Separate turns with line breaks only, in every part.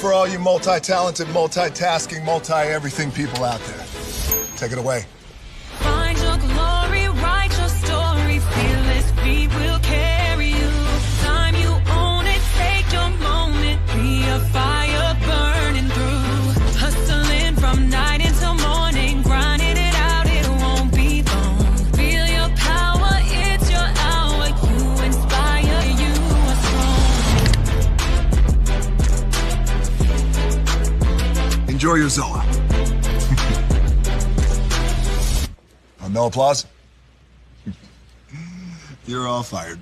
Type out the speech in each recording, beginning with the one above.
for all you multi-talented, multitasking, multi-everything people out there. Take it away.
Find your glory, write your story, fearless feet will carry you. Time you own it, take your moment, be a fire burning through. Hustling from night until morning, grinding it out, it won't be long. Feel your power, it's your hour, you inspire, you are strong.
Enjoy your Zoa. No applause? You're all fired.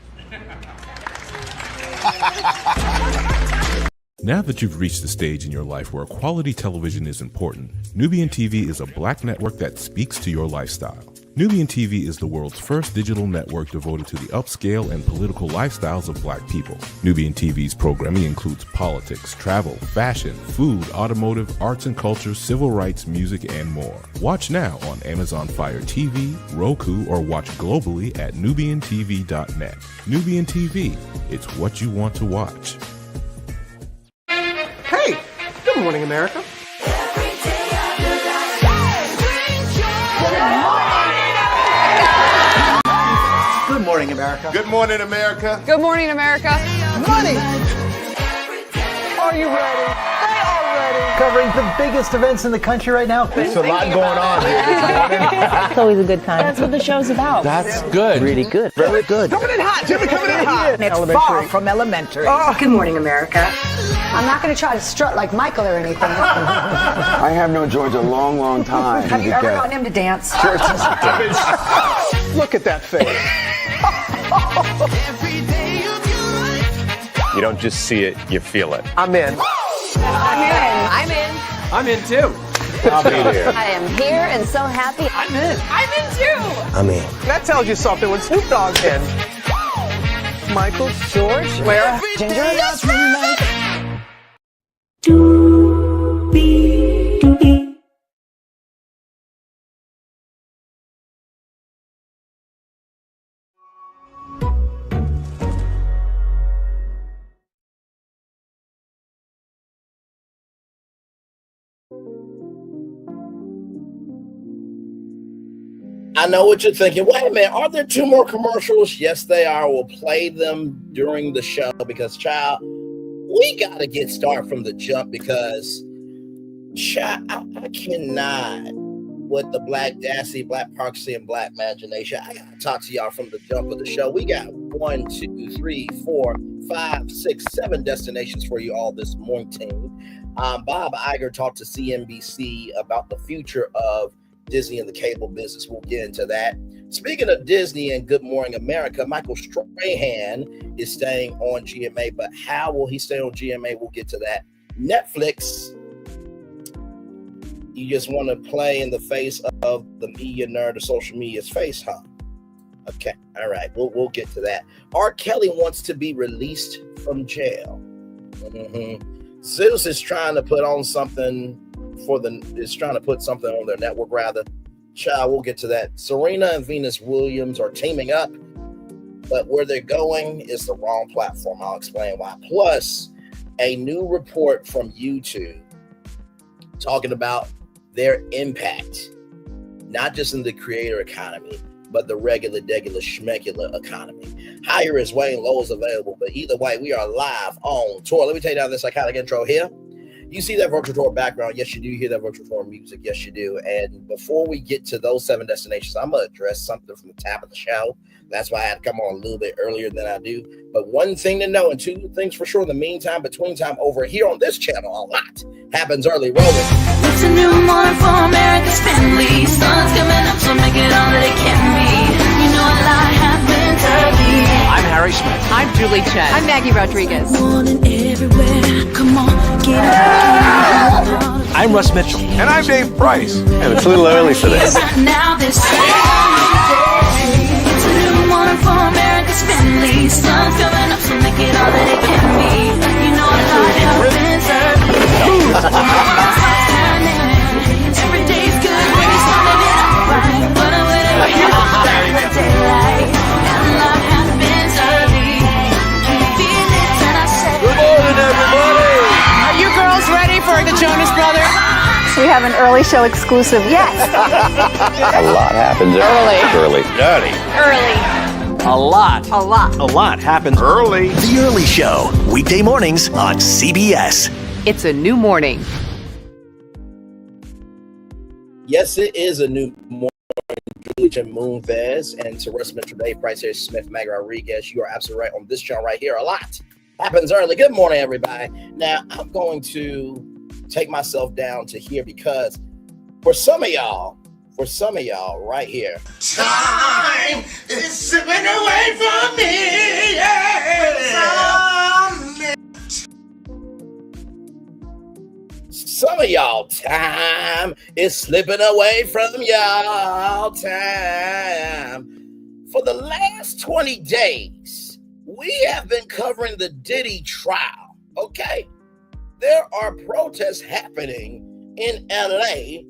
Now that you've reached the stage in your life where quality television is important, Nubian TV is a black network that speaks to your lifestyle. Nubian TV is the world's first digital network devoted to the upscale and political lifestyles of black people. Nubian TV's programming includes politics, travel, fashion, food, automotive, arts and culture, civil rights, music, and more. Watch now on Amazon Fire TV, Roku, or watch globally at nubiantv.net. Nubian TV, it's what you want to watch.
Hey, good morning, America. Good morning, America.
Good morning, America.
Good morning, America.
Money! Are you ready? They are ready. Covering the biggest events in the country right now.
There's a lot going on here this morning.
It's always a good time.
That's what the show's about.
That's good.
Really good.
Very good. Coming in hot. Jimmy coming in hot.
It's far from elementary.
Oh.
Good morning, America. I'm not going to try to strut like Michael or anything.
I have known George a long, long time.
Have you ever gotten him to dance?
Look at that face.
You don't just see it, you feel it.
I'm in.
I'm in.
I'm in too.
I'll be there.
I am here and so happy.
I'm in.
I'm in too.
I'm in.
That tells you something when Snoop Dogg's in. Michael, George, where? Ginger?
I know what you're thinking. Wait a minute, are there two more commercials? Yes, they are. We'll play them during the show because, child, we got to get started from the jump because, child, I cannot, with the Black Dassy, Black Parksy, and Black Imagination, I got to talk to y'all from the jump of the show. We got 1, 2, 3, 4, 5, 6, 7 destinations for you all this morning. Bob Iger talked to CNBC about the future of Disney and the cable business. We'll get into that. Speaking of Disney and Good Morning America, Michael Strahan is staying on GMA, but how will he stay on GMA? We'll get to that. Netflix, you just want to play in the face of the media nerd, the social media's face, huh? Okay, all right, we'll get to that. R. Kelly wants to be released from jail. Zeus is trying to put on something trying to put something on their network, rather. Child, we'll get to that. Serena and Venus Williams are teaming up, but where they're going is the wrong platform. I'll explain why. Plus, a new report from YouTube talking about their impact, not just in the creator economy, but the regular, schmegular economy. Higher is Wayne, low is available, but either way, we are live on tour. Let me take down this psychotic intro here. You see that virtual tour background? Yes, you do. You hear that virtual tour music? Yes, you do. And before we get to those 7 destinations, I'm going to address something from the top of the show. That's why I had to come on a little bit earlier than I do. But one thing to know, and 2 things for sure, the meantime, between time over here on this channel, a lot happens early. Rolling.
It's a new morning for America's family. Sun's coming up, so make it all that it can be. You know a lot happens early.
I'm Harry Smith.
I'm Julie Chen. I'm Maggie Rodriguez.
Morning everywhere. Come on, get up.
I'm Russ Mitchell.
And I'm Dave Price.
And it's a little early for this.
Now this it's a new morning for America's family. Sun's coming up, so make it all that it can be. You know a lot happens early. Every day's good when you started it off right. But I'm waiting for the daylight. And a lot happens early. Can you feel it when I say?
Good morning, everybody.
Are you girls ready? We have an early show exclusive. Yes.
A lot happens early.
Early.
A lot.
A lot.
A lot happens early.
The Early Show, weekday mornings on CBS.
It's a new morning.
Yes, it is a new morning. Julie Jim Moonves and Teresa Mitchell, Dave Price, here, Smith, Maggie Rodriguez. You are absolutely right on this channel right here. A lot happens early. Good morning, everybody. Now, I'm going to take myself down to here because for some of y'all right here,
Time is slipping away from me.
Some of y'all, time is slipping away from y'all. Time. For the last 20 days, we have been covering the Diddy trial, okay? There are protests happening in LA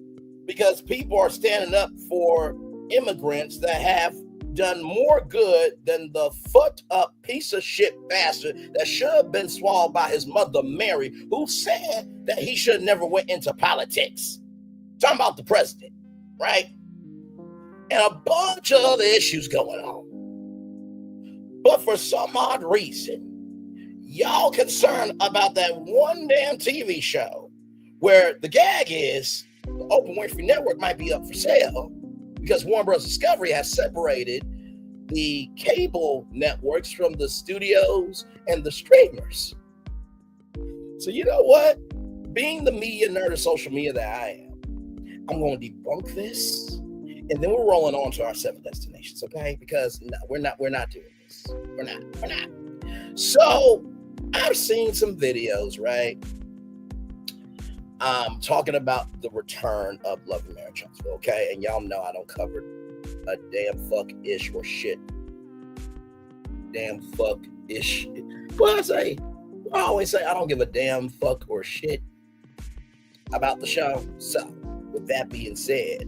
because people are standing up for immigrants that have done more good than the fucked up piece of shit bastard that should have been swallowed by his mother Mary, who said that he should have never went into politics. Talking about the president, right? And a bunch of other issues going on. But for some odd reason, y'all concerned about that one damn TV show where the gag is the Oprah Winfrey Network might be up for sale because Warner Bros. Discovery has separated the cable networks from the studios and the streamers. So you know what? Being the media nerd of social media that I am, I'm going to debunk this, and then we're rolling on to our 7 destinations, okay? Because no, we're not doing this. We're not. So I've seen some videos, right? Talking about the return of Love and Marriage Huntsville, okay? And y'all know I don't cover a damn fuck-ish or shit. Damn fuck-ish. What I always say I don't give a damn fuck or shit about the show. So, with that being said,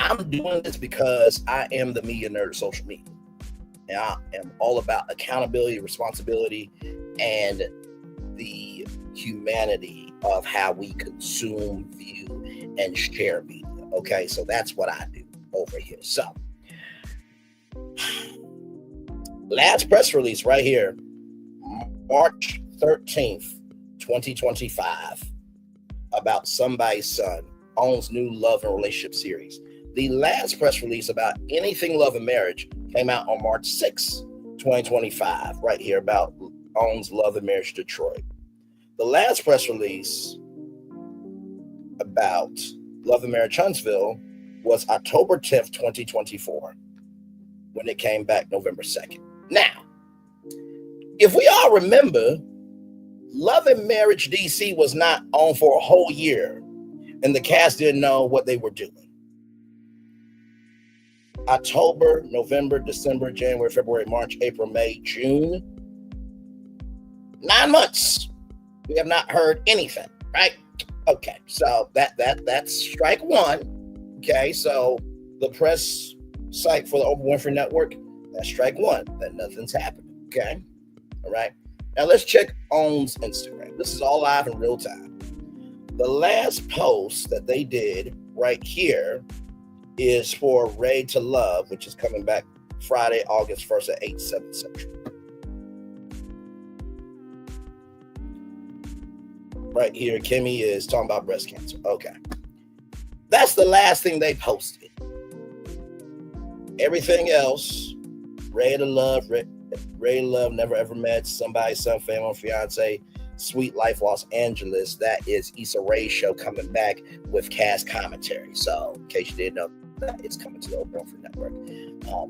I'm doing this because I am the media nerd of social media. And I am all about accountability, responsibility, and the humanity of how we consume, view, and share media. Okay, so that's what I do over here. So, last press release right here, March 13th, 2025, about Somebody's Son, OWN's new love and relationship series. The last press release about anything love and marriage came out on March 6th, 2025, right here about OWN's Love and Marriage Detroit. The last press release about Love and Marriage Huntsville was October 10th, 2024, when it came back November 2nd. Now, if we all remember, Love and Marriage DC was not on for a whole year, and the cast didn't know what they were doing. October, November, December, January, February, March, April, May, June. 9 months. We have not heard anything, right? Okay, so that's strike one. Okay, so the press site for the Oprah Winfrey Network, that's strike one. That nothing's happening. Okay, all right. Now let's check OWN's Instagram. This is all live in real time. The last post that they did right here is for Ray to Love, which is coming back Friday, August 1st at 8/7 Central. Right here, Kimmy is talking about breast cancer. Okay. That's the last thing they posted. Everything else, Ray to Love, Never Ever Met, Somebody's Son, Family or Fiance, Sweet Life Los Angeles. That is Issa Rae's show coming back with cast commentary. So, in case you didn't know, that it's coming to the Oprah Winfrey Network.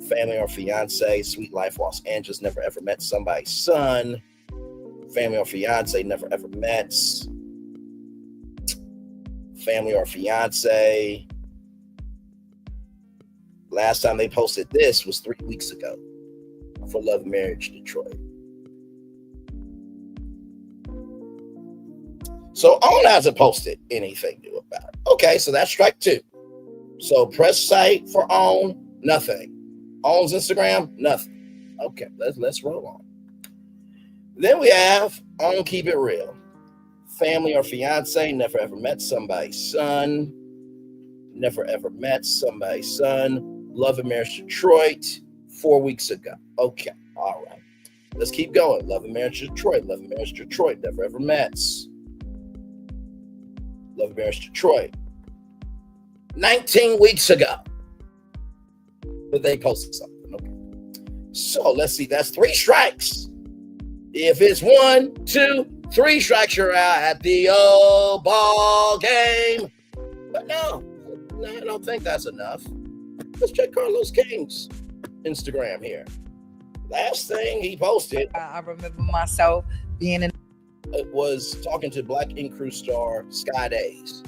Family or Fiance, Sweet Life Los Angeles, Never Ever Met Somebody's Son, Family or Fiance, Never Ever Met, Family or Fiance. Last time they posted this was 3 weeks ago for Love and Marriage Detroit. So OWN hasn't posted anything new about it. Okay, so that's strike two. So press site for OWN, nothing. OWN's Instagram, nothing. Okay, let's roll on. Then we have OWN Keep It Real. family or fiance, never ever met somebody's son. Never ever met somebody's son. Love and Marriage Detroit 4 weeks ago. Okay, all right. Let's keep going. Love and Marriage Detroit. Love and Marriage Detroit. Never ever met. Love and Marriage Detroit. 19 weeks ago. But they posted something. Okay. So let's see. That's 3 strikes. If it's 1, 2, 3 strikes, you're out at the old ball game. But no, I don't think that's enough. Let's check Carlos King's Instagram here. Last thing he posted,
I remember myself being in.
It was talking to Black Ink Crew star Sky Days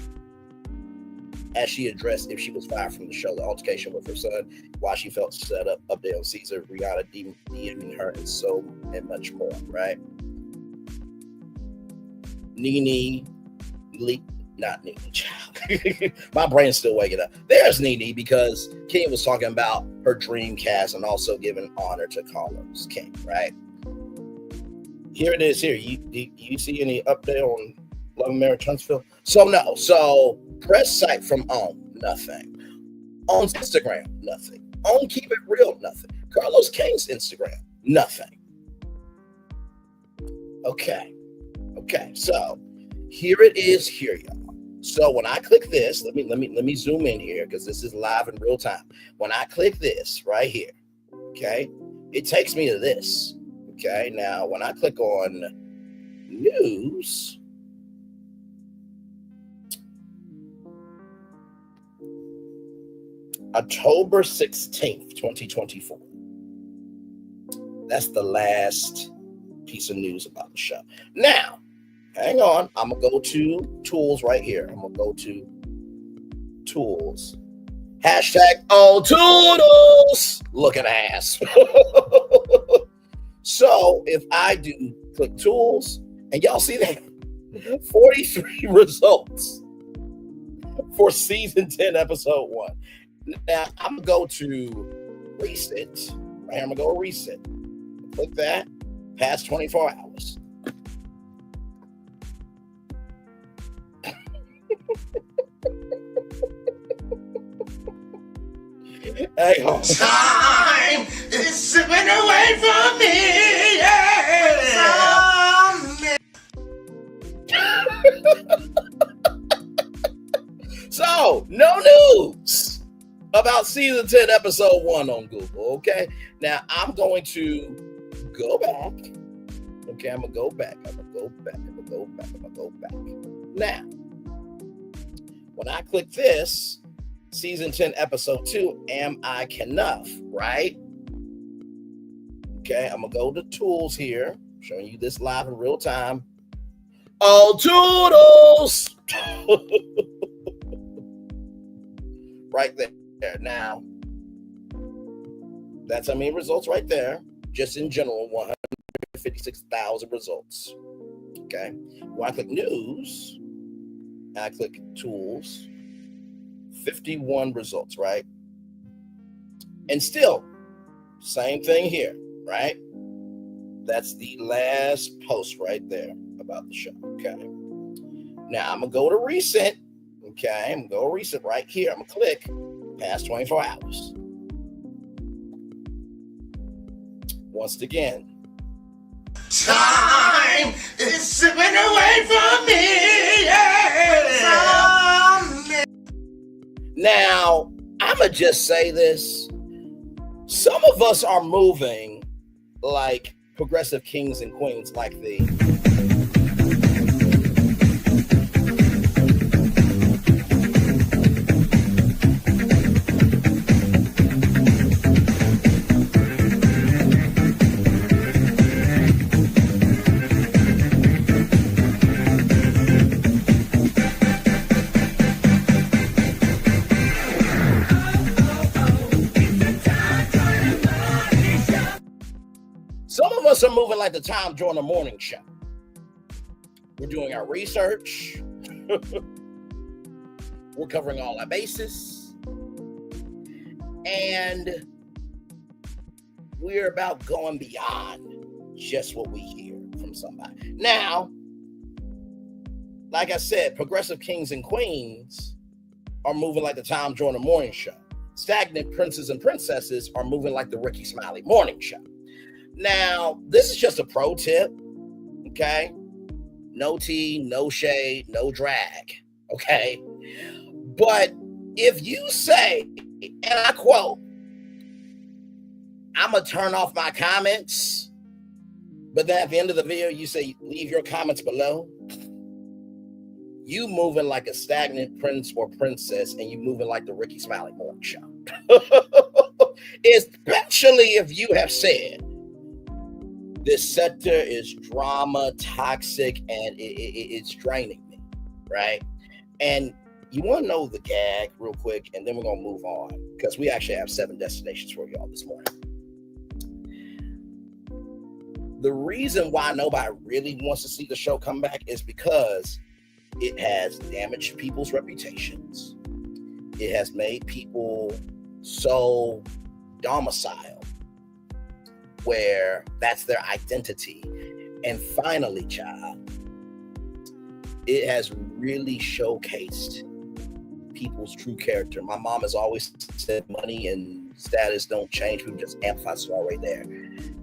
as she addressed if she was fired from the show, the altercation with her son, why she felt set up there on Caesar, Rihanna DMing her, and much more, right? Not Nene, child. My brain's still waking up. There's Nene, because King was talking about her dream cast and also giving honor to Carlos King, right? Here it is here. You see any update on Love and Marriage Huntsville? So no. So press site from OWN, nothing. OWN's Instagram, nothing. OWN Keep It Real, nothing. Carlos King's Instagram, nothing. Okay. So here it is here, y'all. So when I click this, let me zoom in here because this is live in real time. When I click this right here, okay, it takes me to this. Okay, now when I click on news, October 16th, 2024. That's the last piece of news about the show. Now, hang on. I'm going to go to tools right here. I'm going to go to tools. Hashtag all toodles. Looking ass. So if I do click tools, and y'all see that 43 results for season 10, episode 1. Now I'm gonna go to reset. Right here, I'm gonna go to reset. Click that. Past 24 hours. Hey,
time is slipping away from me. Yeah.
So, no news about season 10, episode 1 on Google. Okay. Now I'm going to go back. Okay, I'm gonna go back. Now, when I click this, season 10, episode 2, Am I Enough, right? Okay, I'm gonna go to tools here, showing you this live in real time. All toodles! Right there. Now, that's how many results right there. Just in general, 156,000 results. Okay, when I click news, I click tools, 51 results, right? And still, same thing here, right? That's the last post right there about the show, okay? Now, I'm going to go to recent, okay? I'm going to go to recent right here. I'm going to click past 24 hours. Once again.
Time is slipping away from me. Yeah.
Now, I'ma just say this. Some of us are moving like progressive kings and queens, like the are moving like the Tom Joyner morning show. We're doing our research. We're covering all our bases. And we're about going beyond just what we hear from somebody. Now, like I said, progressive kings and queens are moving like the Tom Joyner Morning Show. Stagnant princes and princesses are moving like the Ricky Smiley Morning Show. Now, this is just a pro tip, okay? No tea, no shade, no drag, okay? But if you say, and I quote, I'm going to turn off my comments, but then at the end of the video, you say, leave your comments below, you moving like a stagnant prince or princess, and you moving like the Ricky Smiley Morning Show. Especially if you have said, this sector is drama, toxic, and it's draining me, right? And you want to know the gag real quick, and then we're going to move on, because we actually have 7 destinations for y'all this morning. The reason why nobody really wants to see the show come back is because it has damaged people's reputations. It has made people so domiciled where that's their identity. And finally, child, it has really showcased people's true character. My mom has always said money and status don't change. People just amplify it all right there.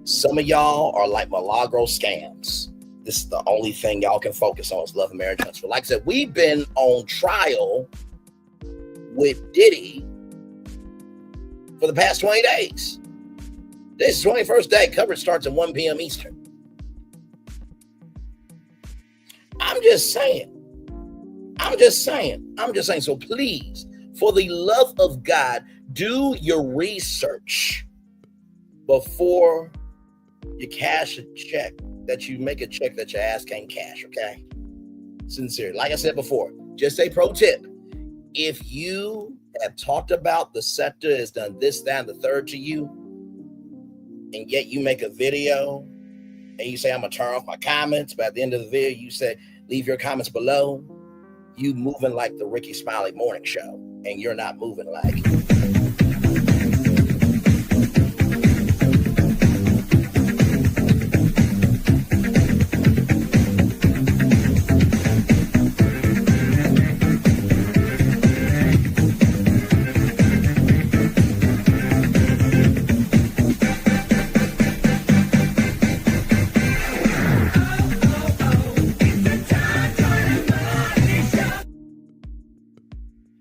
Some of y'all are like Milagro scams. This is the only thing y'all can focus on is love and marriage transfer. Like I said, we've been on trial with Diddy for the past 20 days. This is the 21st day. Coverage starts at 1 p.m. Eastern. I'm just saying. So please, for the love of God, do your research before you cash a check, that you make a check that your ass can't cash, okay? Sincerely. Like I said before, just a pro tip. If you have talked about the sector has done this, that, and the third to you, and yet you make a video and you say, I'm going to turn off my comments, but at the end of the video, you say, leave your comments below, you moving like the Ricky Smiley Morning Show, and you're not moving like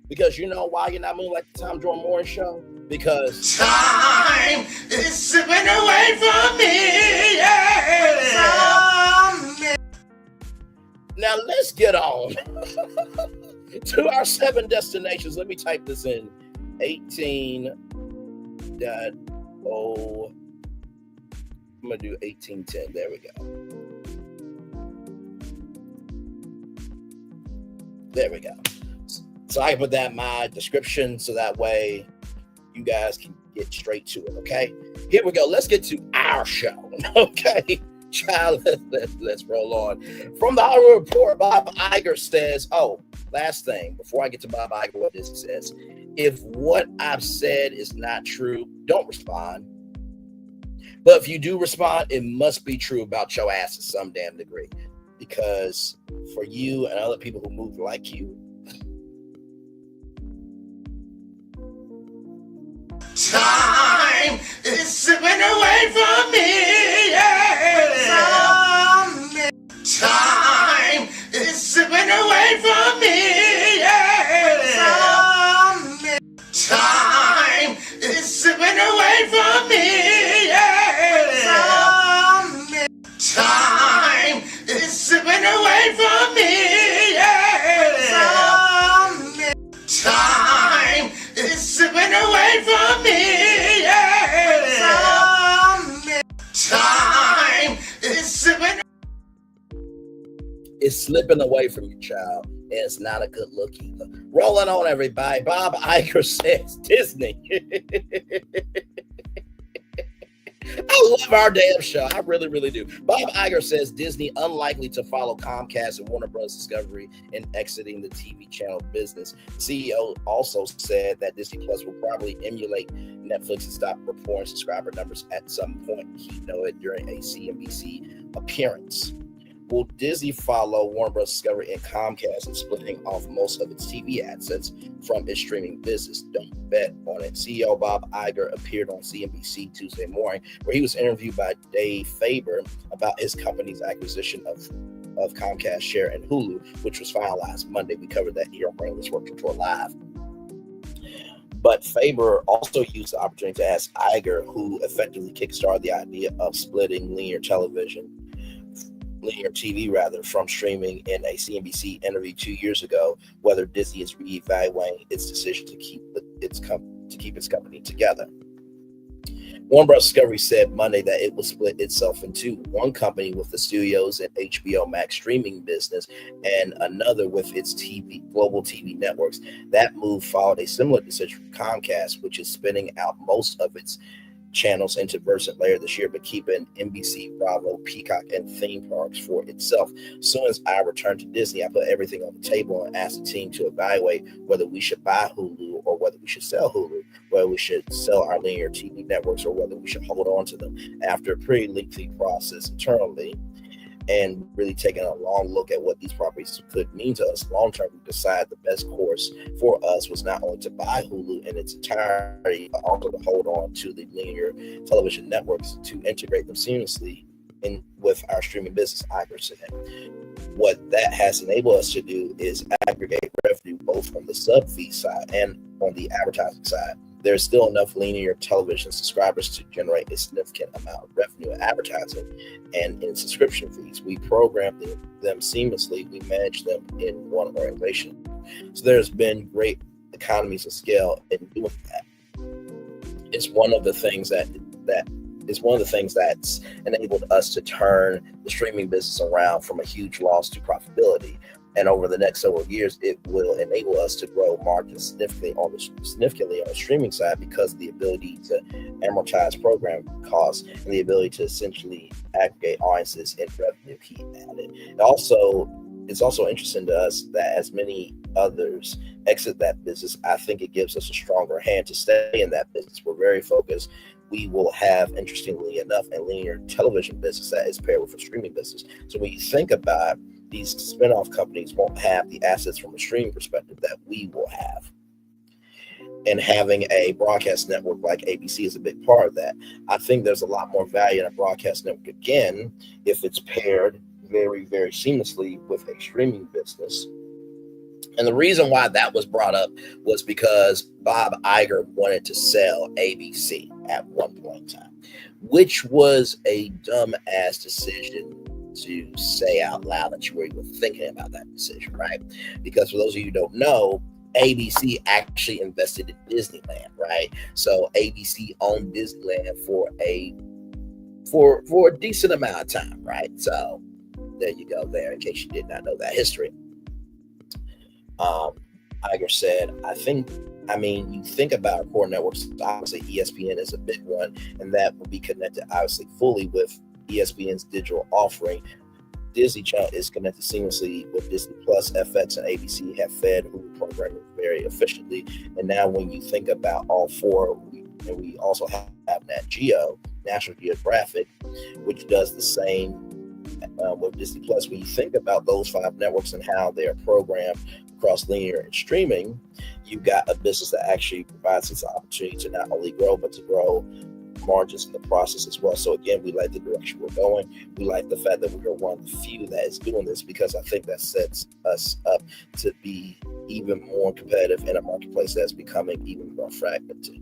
because you know why you're not moving like the Tom Joyner Morning Show? Because
time is slipping away from me. Yeah.
Now let's get on to our 7 destinations. Let me type this in. 18.0. I'm gonna do 1810. There we go. So I can put that in my description so that way you guys can get straight to it, okay? Here we go. Let's get to our show, okay? Child, let's roll on. From the Hollywood Report, Bob Iger says, last thing, before I get to Bob Iger, what this says, if what I've said is not true, don't respond. But if you do respond, it must be true about your ass to some damn degree. Because for you and other people who move like you,
time is slipping away from me. Yeah. Time is slipping away from me. Yeah. Time is slipping away from me. Yeah. Time is slipping away from me. Yeah. Time is slipping away from me. Yeah. Time is slipping.
It's slipping away from you, child. And it's not a good look either. Rolling on, everybody. Bob Iger says Disney. I love our damn show. I really, really do. Bob Iger says Disney unlikely to follow Comcast and Warner Bros. Discovery in exiting the TV channel business. The CEO also said that Disney Plus will probably emulate Netflix and stop reporting subscriber numbers at some point. He noted during a CNBC appearance. Will Disney follow Warner Bros. Discovery and Comcast in splitting off most of its TV assets from its streaming business? Don't bet on it. CEO Bob Iger appeared on CNBC Tuesday morning, where he was interviewed by Dave Faber about his company's acquisition of Comcast share in Hulu, which was finalized Monday. We covered that here on Brainless Working Tour Live. But Faber also used the opportunity to ask Iger, who effectively kickstarted the idea of splitting linear TV from streaming in a CNBC interview 2 years ago, whether Disney is reevaluating its decision to keep its company together. Warner Bros. Discovery said Monday that it will split itself into one company with the studios and HBO Max streaming business and another with its global TV networks. That move followed a similar decision from Comcast, which is spinning out most of its channels into Versant later this year, but keeping NBC, Bravo, Peacock, and theme parks for itself. As soon as I returned to Disney, I put everything on the table and asked the team to evaluate whether we should buy Hulu or whether we should sell Hulu, whether we should sell our linear TV networks or whether we should hold on to them. After a pretty lengthy process internally and really taking a long look at what these properties could mean to us long term, we decided the best course for us was not only to buy Hulu in its entirety, but also to hold on to the linear television networks to integrate them seamlessly in with our streaming business, Iger said. What that has enabled us to do is aggregate revenue both on the sub fee side and on the advertising side. There's still enough linear television subscribers to generate a significant amount of revenue in advertising and in subscription fees. We program them seamlessly. We manage them in one organization. So there's been great economies of scale in doing that. It's one of the things that's enabled us to turn the streaming business around from a huge loss to profitability. And over the next several years, it will enable us to grow margins significantly on the streaming side because of the ability to amortize program costs and the ability to essentially aggregate audiences and revenue, he added. It's also interesting to us that as many others exit that business, I think it gives us a stronger hand to stay in that business. We're very focused. We will have, interestingly enough, a linear television business that is paired with a streaming business. So when you think about these spinoff companies won't have the assets from a streaming perspective that we will have. And having a broadcast network like ABC is a big part of that. I think there's a lot more value in a broadcast network, again, if it's paired very, very seamlessly with a streaming business. And the reason why that was brought up was because Bob Iger wanted to sell ABC at one point in time, which was a dumb-ass decision to say out loud that you were even thinking about that decision, right? Because for those of you who don't know, ABC actually invested in Disneyland, right? So ABC owned Disneyland for a decent amount of time, right? So there you go there, in case you did not know that history. Iger said, you think about core networks, obviously ESPN is a big one, and that will be connected obviously fully with ESPN's digital offering. Disney Channel is connected seamlessly with Disney Plus, FX, and ABC have fed Hulu programming very efficiently. And now when you think about all four, we also have Nat Geo, National Geographic, which does the same with Disney Plus. When you think about those five networks and how they are programmed across linear and streaming, you've got a business that actually provides us an opportunity to not only grow, but to grow margins in the process as well. So again, we like the direction we're going. We like the fact that we're one of the few that is doing this, because I think that sets us up to be even more competitive in a marketplace that's becoming even more fragmented.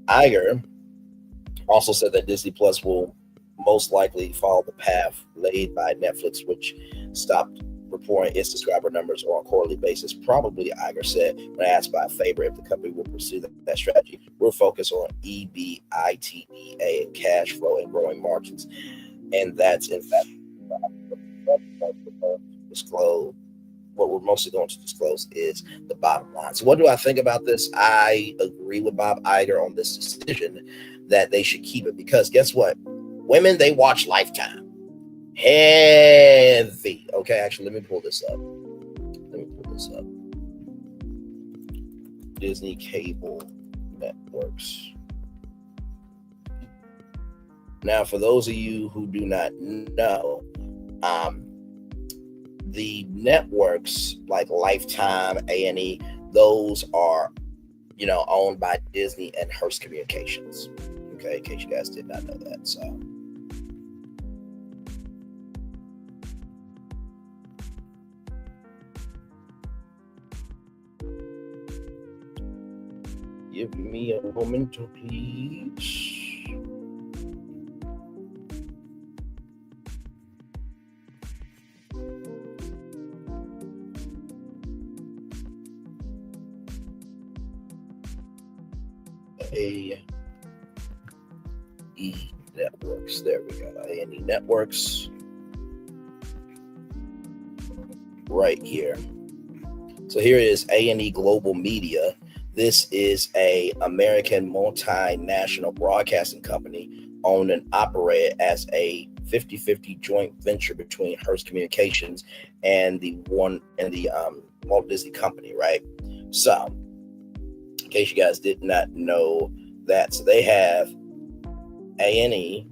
Iger also said that Disney Plus will most likely follow the path laid by Netflix, which stopped reporting its subscriber numbers on a quarterly basis. Probably, Iger said, when asked by Faber if the company will pursue that strategy. We're focused on EBITDA and cash flow and growing margins. And that's, in fact, disclose. What we're mostly going to disclose is the bottom line. So what do I think about this? I agree with Bob Iger on this decision that they should keep it, because guess what? Women, they watch Lifetime. Heavy. Okay, actually, let me pull this up. Disney cable networks. Now, for those of you who do not know, The networks like Lifetime, A&E, those are, owned by Disney and Hearst Communications. Okay, in case you guys did not know that. So, give me a moment, please. A&E Networks. There we go. A&E Networks. Right here. So here is A&E Global Media. This is a American multinational broadcasting company owned and operated as a 50-50 joint venture between Hearst Communications and the Walt Disney Company, right? So, in case you guys did not know that, so they have A&E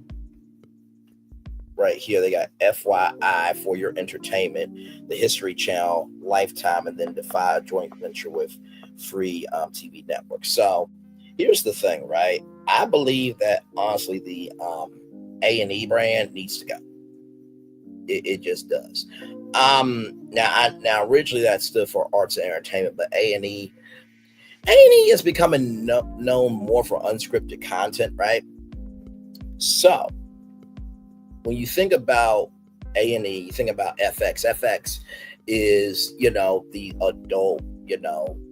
right here. They got FYI for your entertainment, the History Channel, Lifetime, and then Defy joint venture with Free TV Network. So here's the thing, right? I believe that honestly, the A&E brand needs to go. It just does. Now originally that stood for Arts and Entertainment, but A&E is becoming known more for unscripted content, right? So when you think about A&E, you think about FX. FX is, the adult,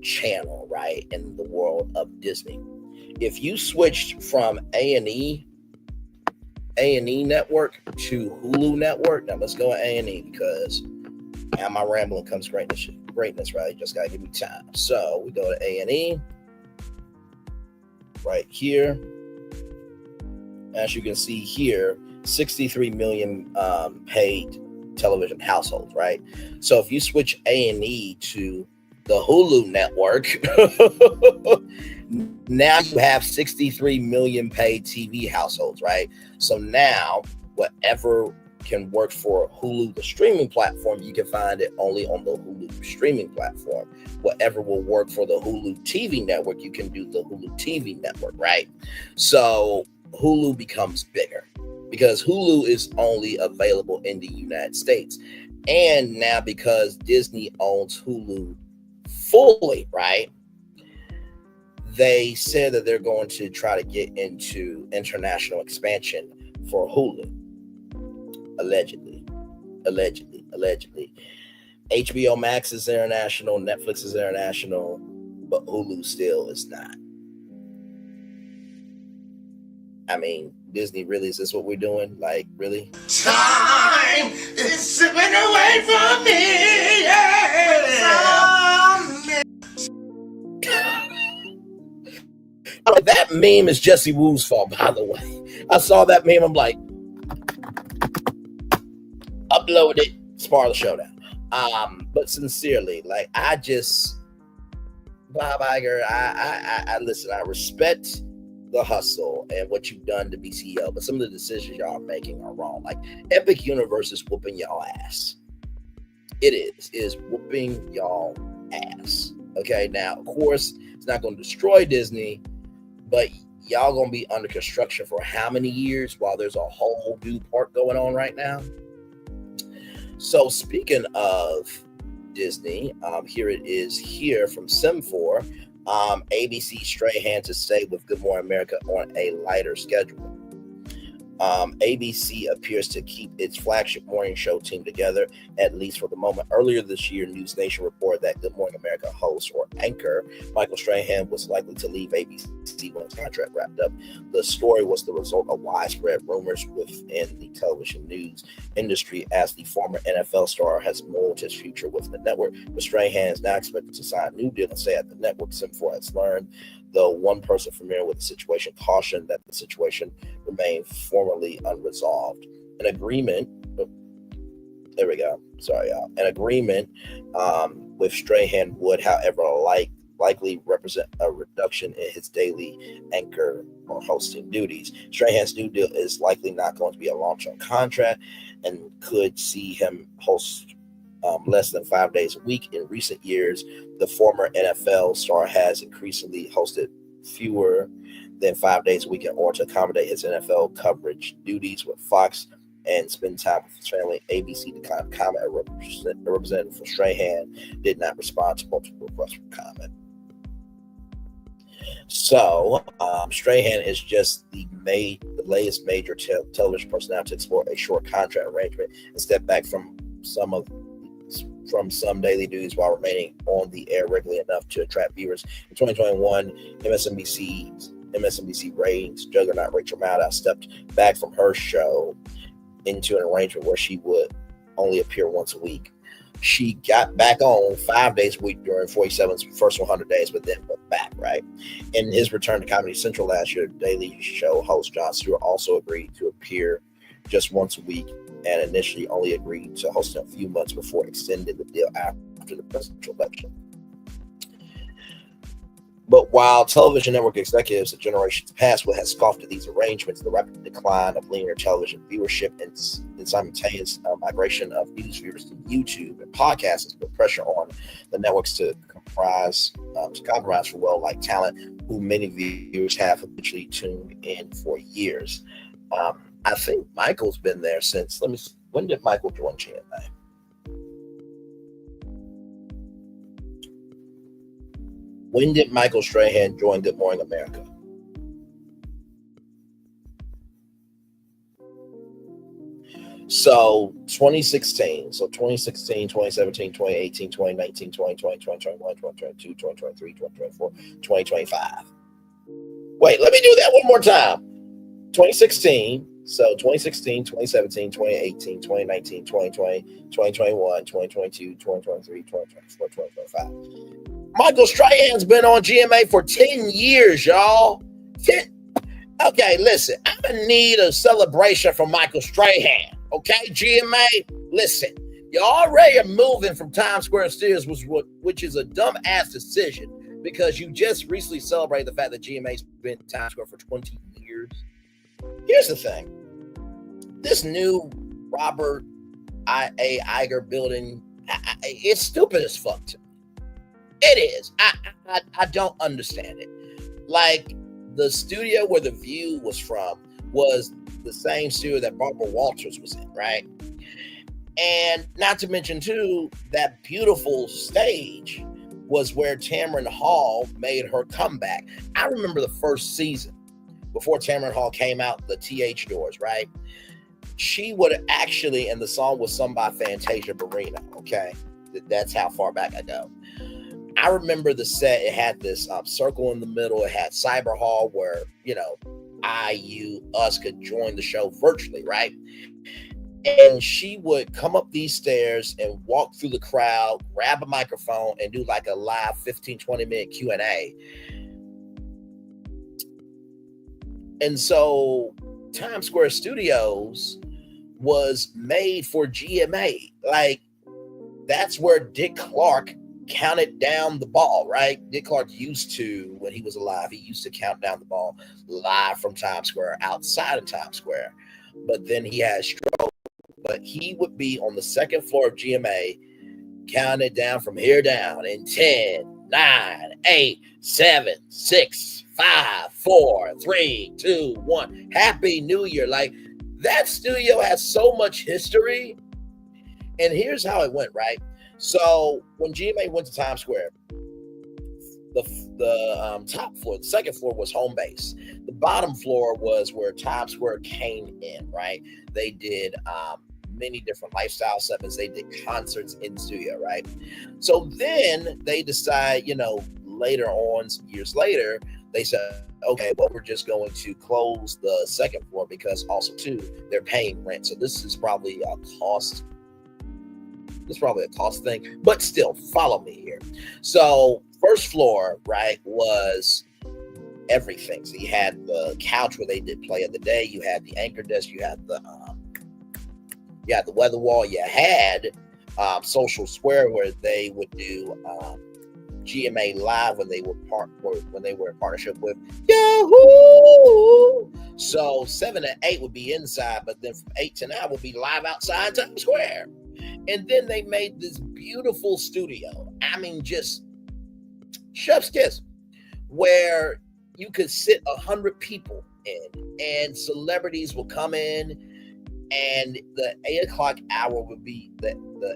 channel, right, in the world of Disney. If you switched from A&E Network to Hulu Network, now let's go A&E because now my rambling comes greatness, right? Just gotta give me time. So we go to A&E right here. As you can see here, 63 million paid television households, right? So if you switch A&E to the Hulu network, now you have 63 million paid TV households, right? So now whatever can work for Hulu, the streaming platform, you can find it only on the Hulu streaming platform. Whatever will work for the Hulu TV network, you can do the Hulu TV network, right? So Hulu becomes bigger because Hulu is only available in the United States. And now because Disney owns Hulu fully, right, they said that they're going to try to get into international expansion for Hulu. Allegedly. HBO Max is international, Netflix is international, but Hulu still is not. I mean, Disney, really, is this what we're doing? Like, really?
Time is slipping away from me.
That meme is Jesse Wu's fault, by the way. I saw that meme. I'm like, upload it. It's part of the showdown. But sincerely, like, Bob Iger, I listen. I respect the hustle and what you've done to be CEO, but some of the decisions y'all are making are wrong. Like, Epic Universe is whooping y'all ass. It is whooping y'all ass. Okay, now of course it's not going to destroy Disney, but y'all gonna be under construction for how many years while there's a whole new park going on right now? So speaking of Disney, here it is here from Sim4. ABC Strahan to stay with Good Morning America on a lighter schedule. ABC appears to keep its flagship morning show team together, at least for the moment. Earlier this year, News Nation reported that Good Morning America host or anchor Michael Strahan was likely to leave ABC when his contract wrapped up. The story was the result of widespread rumors within the television news industry, as the former NFL star has molded his future with the network. But Strahan is now expected to sign a new deal and stay at the network. Sim4 has learned, though one person familiar with the situation cautioned that the situation remained formally unresolved. An agreement, with Strahan would, however, likely represent a reduction in his daily anchor or hosting duties. Strahan's new deal is likely not going to be a long-term contract and could see him host less than 5 days a week. In recent years, the former NFL star has increasingly hosted fewer than 5 days a week in order to accommodate his NFL coverage duties with Fox and spend time with his family. ABC declined comment. A representative for Strahan did not respond to multiple requests for comment. So Strahan is just the latest major television personality to explore a short contract arrangement and step back from some daily duties while remaining on the air regularly enough to attract viewers. In 2021, MSNBC ratings juggernaut Rachel Maddow stepped back from her show into an arrangement where she would only appear once a week. She got back on 5 days a week during 47's first 100 days, but then went back, right? In his return to Comedy Central last year, Daily Show host Jon Stewart also agreed to appear just once a week and initially only agreed to host a few months before extending the deal after the presidential election. But while television network executives of generations past would have scoffed at these arrangements, the rapid decline of linear television viewership and simultaneous migration of news viewers to YouTube and podcasts has put pressure on the networks to compromise for well-liked talent who many viewers have habitually tuned in for years. I think Michael's been there since, when did Michael join GMA? When did Michael Strahan join Good Morning America? So 2016, 2017, 2018, 2019, 2020, 2021, 2022, 2023, 2024, 2025. Wait, let me do that one more time. 2016, 2017, 2018, 2019, 2020, 2021, 2022, 2023, 2024, 2025. Michael Strahan's been on GMA for 10 years, y'all. Okay, listen, I'm going to need a celebration from Michael Strahan. Okay, GMA, listen. You already are moving from Times Square Studios, which is a dumb-ass decision because you just recently celebrated the fact that GMA's been in Times Square for 20 years. Here's the thing. This new Robert A. Iger building, it's stupid as fuck to me. It is. I don't understand it. Like, the studio where The View was from was the same studio that Barbara Walters was in, right? And not to mention, too, that beautiful stage was where Tamron Hall made her comeback. I remember the first season, before Tamron Hall came out the TH doors, right? She would actually, and the song was sung by Fantasia Barrina, okay? That's how far back I go. I remember the set, it had this circle in the middle. It had Cyber Hall where, us could join the show virtually, right? And she would come up these stairs and walk through the crowd, grab a microphone, and do like a live 15, 20-minute Q&A. And so Times Square Studios was made for GMA. Like, that's where Dick Clark counted down the ball, right? Dick Clark used to, when he was alive, he used to count down the ball live from Times Square, outside of Times Square. But then he had a stroke. But he would be on the second floor of GMA, counting it down from here down in 10, 9, 8, 7, 6, 5, 4, 3, 2, 1. Happy New Year. Like, that studio has so much history. And here's how it went, right? So when GMA went to Times Square, the top floor, the second floor was home base. The bottom floor was where Times Square came in, right? They did many different lifestyle segments. They did concerts in the studio, right? So then they decide, later on, some years later, they said, okay, well, we're just going to close the second floor because also, too, they're paying rent. So this is probably a cost. It's probably a cost thing, but still, follow me here. So first floor, right, was everything. So you had the couch where they did play of the day. You had the anchor desk. You had the weather wall. You had Social Square where they would do GMA Live when they were in partnership with Yahoo. So 7 to 8 would be inside, but then from 8 to 9 would be live outside Times Square. And then they made this beautiful studio. I mean, just chef's kiss, where you could sit 100 people in, and celebrities will come in, and the 8 o'clock hour would be the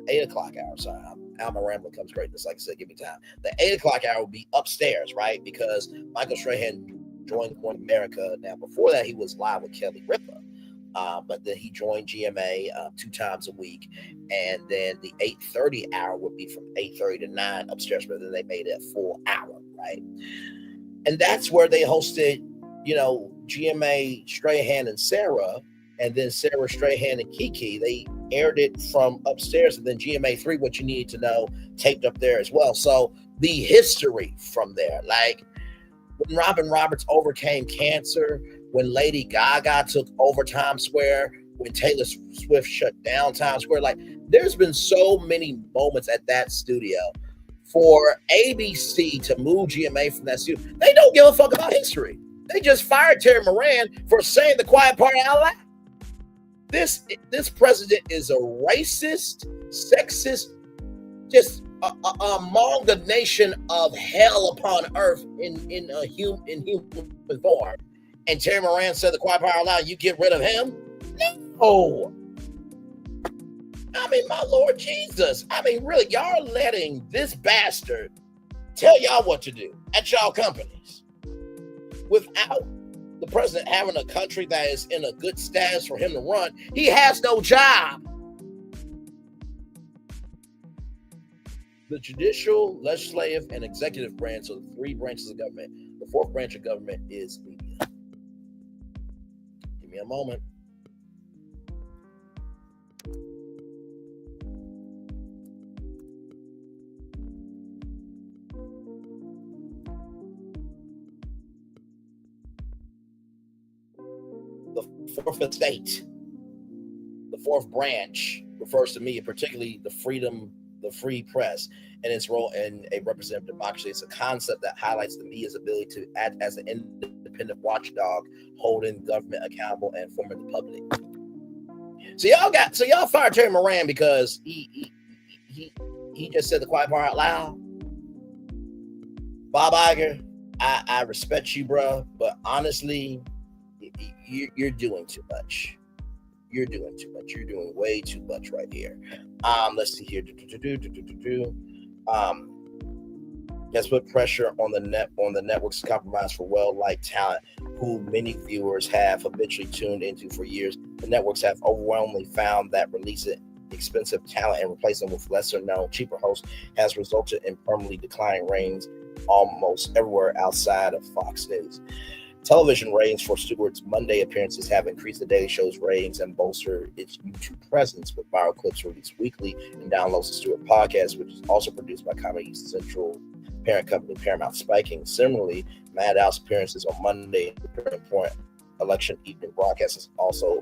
8 o'clock hour. Sorry, Alma Rambling comes greatness. Like I said, give me time. The 8 o'clock hour would be upstairs, right? Because Michael Strahan joined One America. Now, before that, he was live with Kelly Ripa. But then he joined GMA 2 times a week. And then the 8:30 hour would be from 8:30 to 9 upstairs. But then they made it a full hour, right? And that's where they hosted, GMA Strahan and Sarah. And then Sarah Strahan and Kiki, they aired it from upstairs, and then GMA 3, What You Need to Know, taped up there as well. So the history from there, like when Robin Roberts overcame cancer, when Lady Gaga took over Times Square, when Taylor Swift shut down Times Square, like there's been so many moments at that studio. For ABC to move GMA from that studio, they don't give a fuck about history. They just fired Terry Moran for saying the quiet part out loud. This president is a racist, sexist, just among the nation of hell upon earth in human form. And Terry Moran said the quiet part out loud. You get rid of him? No. I mean, my Lord Jesus. I mean, really, y'all letting this bastard tell y'all what to do at y'all companies without the president having a country that is in a good status for him to run. He has no job. The judicial, legislative, and executive branch are the 3 branches of government. The 4th branch of government is media. Give me a moment. The 4th estate, the 4th branch, refers to media, particularly the free press, and its role in a representative democracy. It's a concept that highlights the media's ability to act as an independent watchdog, holding government accountable and informing the public. So y'all fired Terry Moran because he just said the quiet part out loud. Bob Iger, I respect you, bro, but honestly, you're doing too much. You're doing too much. You're doing way too much right here. Let's see here. Let's put pressure on the networks to compromise for well-liked talent who many viewers have habitually tuned into for years. The networks have overwhelmingly found that releasing expensive talent and replacing them with lesser-known, cheaper hosts has resulted in permanently declining ratings almost everywhere outside of Fox News. Television ratings for Stewart's Monday appearances have increased the Daily Show's ratings and bolstered its YouTube presence with viral clips released weekly and downloads the Stewart podcast, which is also produced by Comedy Central parent company Paramount Spiking. Similarly, Madhow's appearances on Monday and important election evening broadcasts also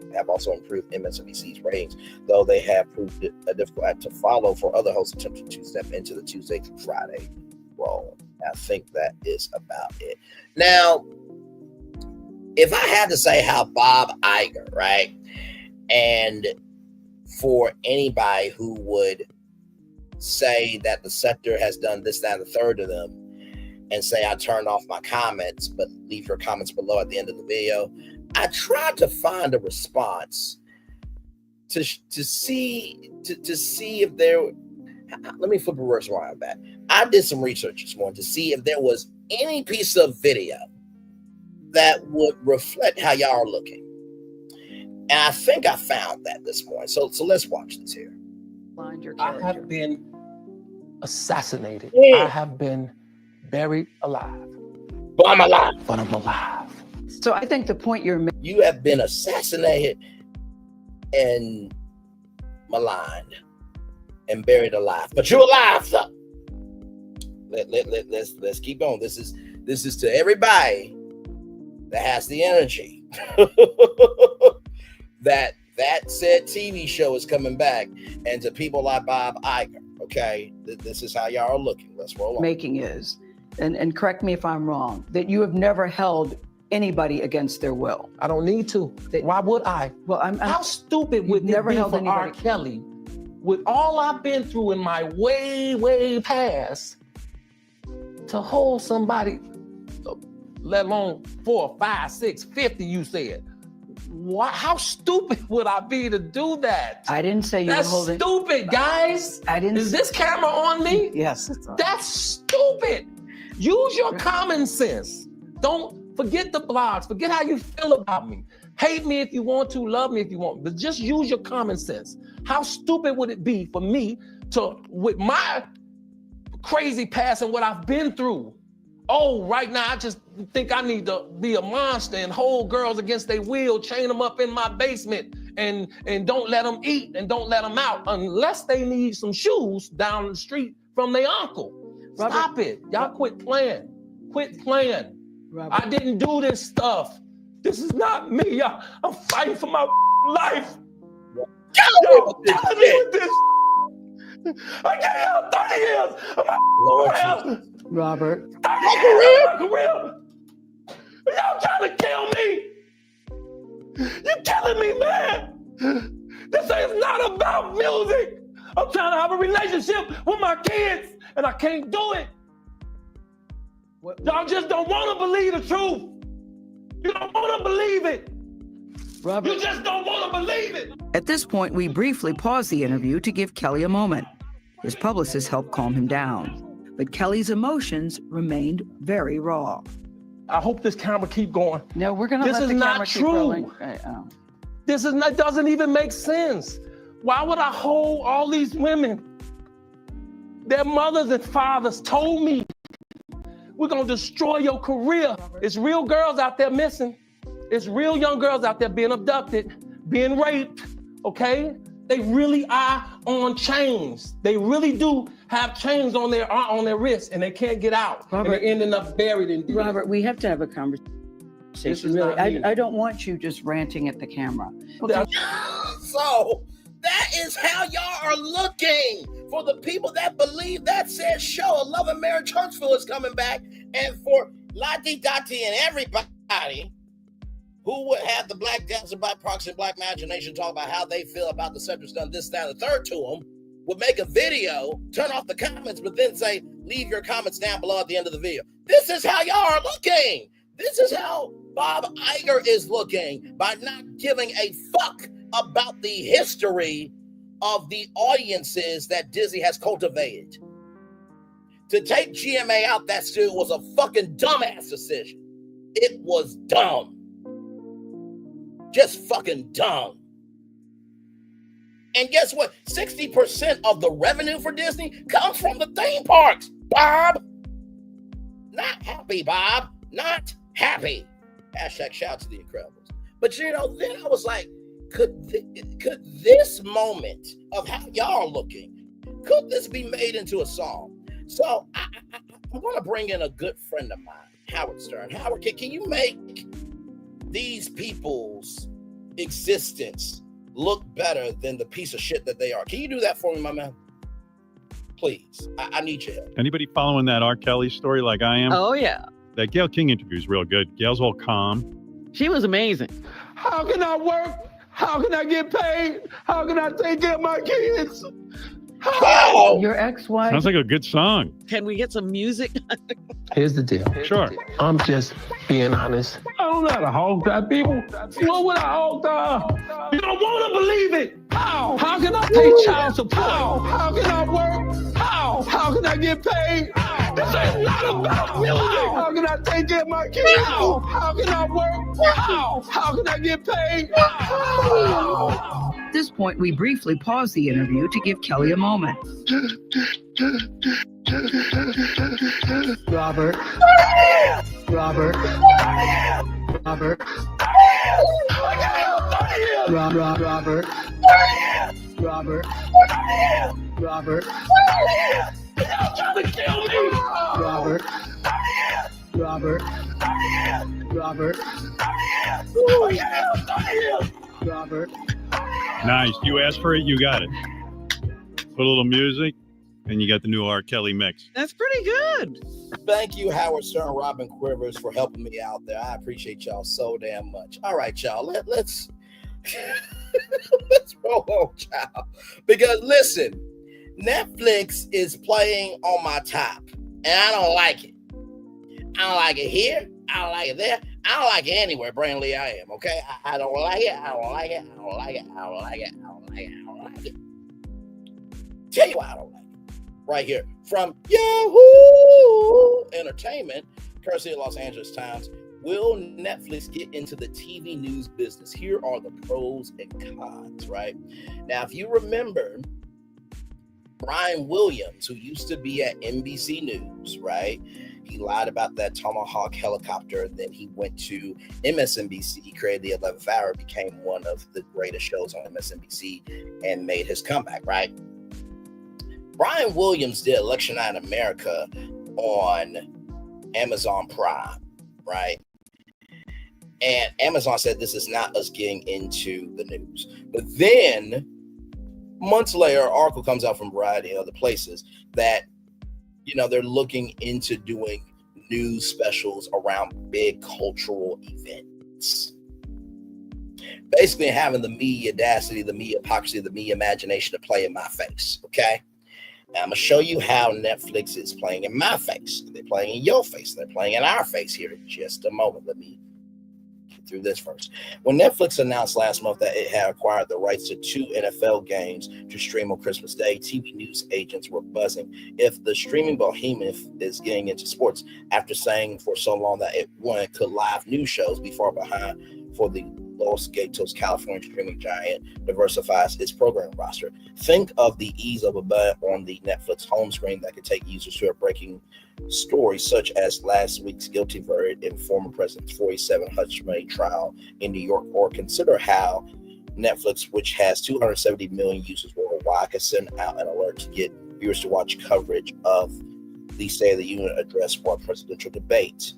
improved MSNBC's ratings, though they have proved it a difficult act to follow for other hosts attempting to step into the Tuesday through Friday role. I think that is about it. Now, if I had to say how Bob Iger, right, and for anybody who would say that the sector has done this, that, and the third to them, and say I turned off my comments, but leave your comments below at the end of the video, I tried to find a response to see if there. Let me flip reverse around back. I did some research this morning to see if there was any piece of video that would reflect how y'all are looking. And I think I found that this morning. So let's watch this here.
I have been assassinated. Yeah. I have been buried alive.
But I'm alive.
But I'm alive.
So I think the point you're making.
You have been assassinated and maligned and buried alive. But you're alive, though. Let's keep going. This is to everybody that has the energy that said TV show is coming back, and to people like Bob Iger, Okay, this is how y'all are looking. Let's roll on.
Making is, and correct me if I'm wrong, that you have never held anybody against their will.
I don't need to. Why would I?
Well,
how stupid would
never
it be
held
for
anybody.
R. Kelly, with all I've been through in my way past, to hold somebody, let alone 4, 5, 6, 50, you said. Why, how stupid would I be to do that?
I didn't say you
That's
were holding.
stupid, guys.
I didn't.
Is this camera on me?
Yes. It's on.
That's stupid. Use your common sense. Don't forget the blogs. Forget how you feel about me. Hate me if you want to, love me if you want, but just use your common sense. How stupid would it be for me to, with my crazy past and what I've been through, right now I just think I need to be a monster and hold girls against their will, chain them up in my basement and don't let them eat and don't let them out unless they need some shoes down the street from their uncle.
Robert,
stop it. Y'all quit playing. Quit playing.
Robert.
I didn't do this stuff. This is not me. I'm fighting for my life. Y'all killing me with this. I can't help 30 years.
Robert.
30 years of my career. Y'all trying to kill me. You're killing me, man. This is not about music. I'm trying to have a relationship with my kids, and I can't do it. Y'all just don't want to believe the truth. You don't want to believe it.
Robert.
You just don't want to believe it.
At this point, we briefly paused the interview to give Kelly a moment. His publicist helped calm him down, but Kelly's emotions remained very raw.
I hope this camera keep going.
No, we're gonna
This
let
is
the
not
camera keep
true.
rolling.
This is not, doesn't even make sense. Why would I hold all these women? Their mothers and fathers told me, we're gonna destroy your career. It's real girls out there missing. It's real young girls out there being abducted, being raped, okay? They really are on chains. They really do have chains on their wrists and they can't get out.
Robert,
and they're ending up buried in deep.
Robert, we have to have a conversation. Really, I don't want you just ranting at the camera. Okay.
So that is how y'all are looking. For the people that believe that said show, A Love and Marriage Huntsville is coming back. And for Lottie Dottie and everybody who would have the Black Dancer, Black Proxy, Black Imagination talk about how they feel about the Cedric's done this, that, and the third to them, would make a video, turn off the comments, but then say, leave your comments down below at the end of the video. This is how y'all are looking. This is how Bob Iger is looking by not giving a fuck about the history of the audiences that Disney has cultivated. To take GMA out, that still was a fucking dumbass decision. It was dumb. Just fucking dumb. And guess what? 60% of the revenue for Disney comes from the theme parks, Bob. Not happy, Bob. Not happy. Hashtag shout to the Incredibles. But then I was like, could this moment of how y'all are looking, could this be made into a song? So I want to bring in a good friend of mine, Howard Stern. Howard, can you make these people's existence look better than the piece of shit that they are? Can you do that for me, my man? Please. I need your help.
Anybody following that R. Kelly story like I am?
Oh, yeah.
That Gayle King interview is real good. Gail's all calm.
She was amazing.
How can I work? How can I get paid? How can I take care of my kids? How?
Your ex-wife.
Sounds like a good song.
Can we get some music?
Here's the deal.
Sure.
I'm just being honest. I don't know how to hog tie people. What would I hog tie? You don't want to believe it. How? How can I pay child support? How can I work? How can I get paid? This is not about music. How can I take care of my kids? How can I work? How can I get paid?
At this point, we briefly paused the interview to give Kelly a moment. Robert. Robert. Robert. Robert. Robert. Robert.
Y'all trying to kill me.
Robert. Robert. Robert. Robert.
Nice. You asked for it, you got it. Put a little music, and you got the new R. Kelly mix.
That's pretty good.
Thank you, Howard Stern, Robin Quivers, for helping me out there. I appreciate y'all so damn much. All right, y'all, let's let's roll on, child. Because listen, Netflix is playing on my top, and I don't like it. I don't like it here. I don't like it there. I don't like it anywhere, Brandley, I am, okay? I don't like it. I don't like it. I don't like it. I don't like it. I don't like it. I don't like it. Tell you why I don't like it. Right here from Yahoo Entertainment, courtesy of Los Angeles Times. Will Netflix get into the TV news business? Here are the pros and cons, right? Now, if you remember, Brian Williams, who used to be at NBC News, right? He lied about that Tomahawk helicopter. Then he went to MSNBC. He created the 11th Hour, became one of the greatest shows on MSNBC, and made his comeback, right? Brian Williams did Election Night in America on Amazon Prime, right? And Amazon said this is not us getting into the news. But then months later, an article comes out from Variety and other places that, you know, they're looking into doing news specials around big cultural events. Basically having the media audacity, the media hypocrisy, the media imagination to play in my face, okay? Now, I'm going to show you how Netflix is playing in my face. They're playing in your face. They're playing in our face here in just a moment. Let me get through this first. When Netflix announced last month that it had acquired the rights to 2 NFL games to stream on Christmas Day, TV news agents were buzzing. If the streaming behemoth is getting into sports after saying for so long that it could live news shows be far behind for the Los Gatos, California streaming giant diversifies its program roster. Think of the ease of a button on the Netflix home screen that could take users to a breaking story, such as last week's guilty verdict in former President 47 hush money trial in New York, or consider how Netflix, which has 270 million users worldwide, can send out an alert to get viewers to watch coverage of the State of the Union address or presidential debate.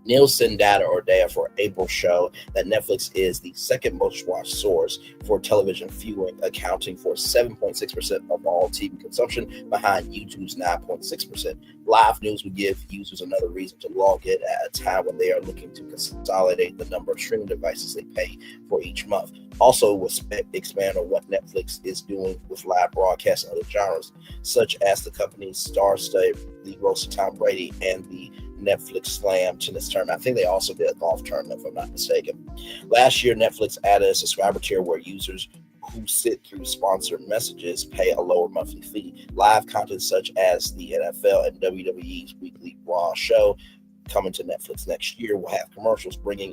Nielsen data for April show that Netflix is the second most watched source for television viewing, accounting for 7.6% of all TV consumption, behind YouTube's 9.6%. Live news would give users another reason to log in at a time when they are looking to consolidate the number of streaming devices they pay for each month. Also, will expand on what Netflix is doing with live broadcasts and other genres, such as the company's star-studded The Roast of Tom Brady and the Netflix Slam tennis tournament. I think they also did a golf tournament, if I'm not mistaken. Last year, Netflix added a subscriber tier where users who sit through sponsored messages pay a lower monthly fee. Live content such as the NFL and WWE's weekly Raw show coming to Netflix next year will have commercials bringing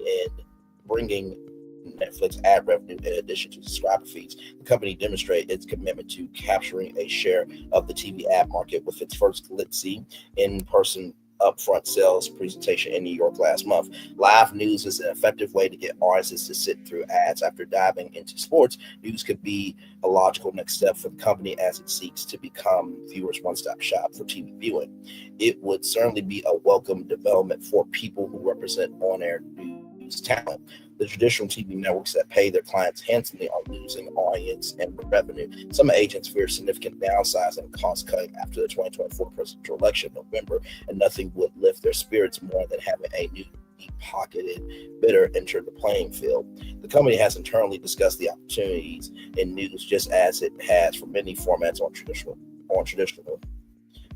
Netflix ad revenue in addition to subscriber fees. The company demonstrated its commitment to capturing a share of the TV ad market with its first glitzy in-person upfront sales presentation in New York last month. Live news is an effective way to get audiences to sit through ads. After diving into sports, news could be a logical next step for the company as it seeks to become viewers' one-stop shop for TV viewing. It would certainly be a welcome development for people who represent on-air news talent. The traditional TV networks that pay their clients handsomely are losing audience and revenue. Some agents fear significant downsizing and cost cutting after the 2024 presidential election in November, and nothing would lift their spirits more than having a new deep-pocketed bidder enter the playing field. The company has internally discussed the opportunities in news, just as it has for many formats on traditional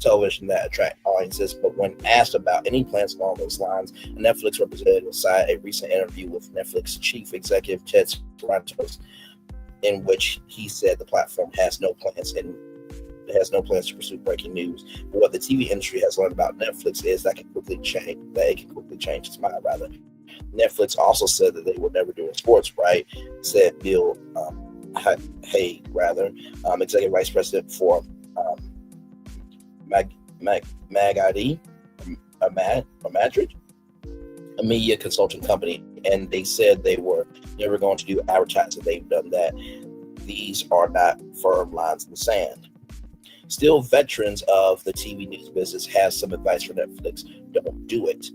television that attract audiences. But when asked about any plans along those lines, a Netflix representative cited a recent interview with Netflix chief executive Ted Sarandos, in which he said the platform has no plans to pursue breaking news. But what the TV industry has learned about Netflix is that it can quickly change its mind. Netflix also said that they were never doing sports, right? Said Bill Haig, executive vice president for Madrid, a media consulting company, and they said they were never going to do advertising. They've done that. These are not firm lines in the sand. Still, veterans of the TV news business have some advice for Netflix. Don't do it.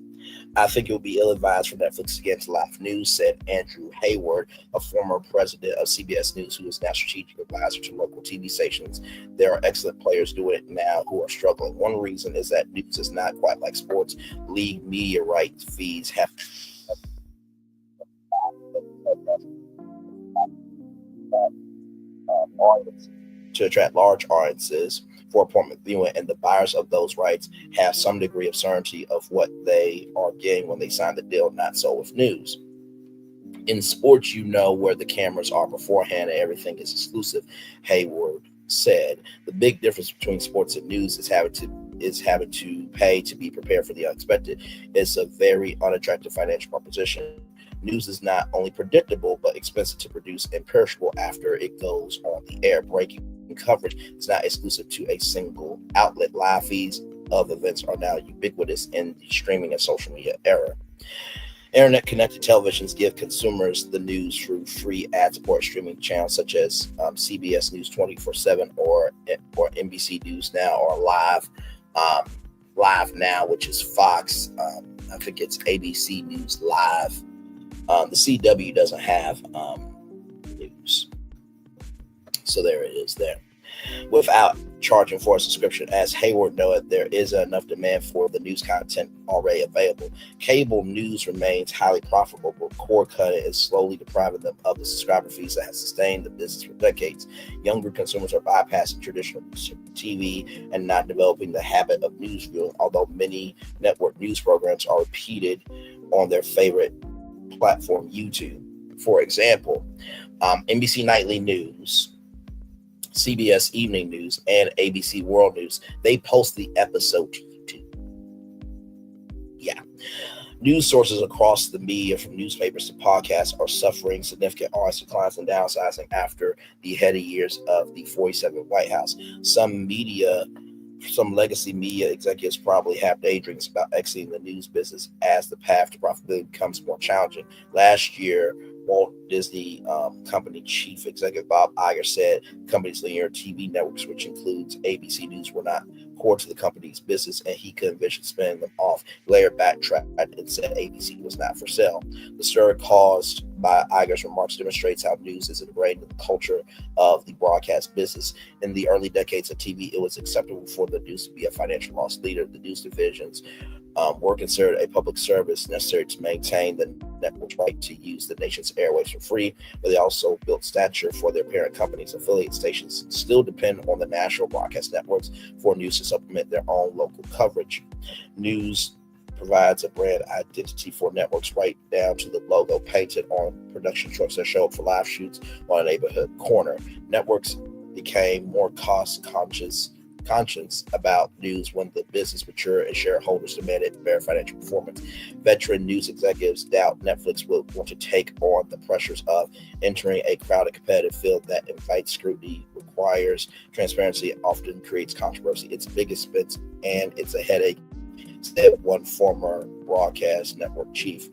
I think it would be ill-advised for Netflix to get into live news, said Andrew Hayward, a former president of CBS News who is now strategic advisor to local TV stations. There are excellent players doing it now who are struggling. One reason is that news is not quite like sports. League media rights fees have to attract large audiences for appointment viewing, and the buyers of those rights have some degree of certainty of what they are getting when they sign the deal, not so with news. In sports, you know where the cameras are beforehand and everything is exclusive, Hayward said. The big difference between sports and news is having to pay to be prepared for the unexpected. It's a very unattractive financial proposition. News is not only predictable, but expensive to produce and perishable after it goes on the air. Breaking coverage is not exclusive to a single outlet. Live feeds of events are now ubiquitous in the streaming and social media era. Internet-connected televisions give consumers the news through free ad-support streaming channels such as CBS News 24/7 or NBC News Now or Live Now, which is Fox. I think it's ABC News Live. The CW doesn't have news. So there it is there. Without charging for a subscription, as Hayward noted, there is enough demand for the news content already available. Cable news remains highly profitable, but cord cutting is slowly depriving them of the subscriber fees that have sustained the business for decades. Younger consumers are bypassing traditional TV and not developing the habit of news viewing, although many network news programs are repeated on their favorite platform, YouTube. For example, NBC Nightly News, CBS Evening News, and ABC World News, they post the episode to YouTube. Yeah. News sources across the media, from newspapers to podcasts, are suffering significant audience declines and downsizing after the heady years of the 47th White House. Some legacy media executives probably have daydreams about exiting the news business as the path to profitability becomes more challenging. Last year, Walt Disney Company chief executive Bob Iger said company's linear TV networks, which includes ABC News, were not core to the company's business, and he could envision spinning them off. Later backtracked and said ABC was not for sale. The stir caused by Iger's remarks demonstrates how news is ingrained in the culture of the broadcast business. In the early decades of TV, it was acceptable for the news to be a financial loss leader. The news divisions were considered a public service necessary to maintain the network's right to use the nation's airwaves for free, but they also built stature for their parent companies. Affiliate stations still depend on the national broadcast networks for news to supplement their own local coverage. News provides a brand identity for networks right down to the logo painted on production trucks that show up for live shoots on a neighborhood corner. Networks became more conscious about news when the business matured and shareholders demanded better financial performance. Veteran news executives doubt Netflix will want to take on the pressures of entering a crowded competitive field that invites scrutiny, requires transparency, and often creates controversy. It's big expense and it's a headache, said one former broadcast network chief.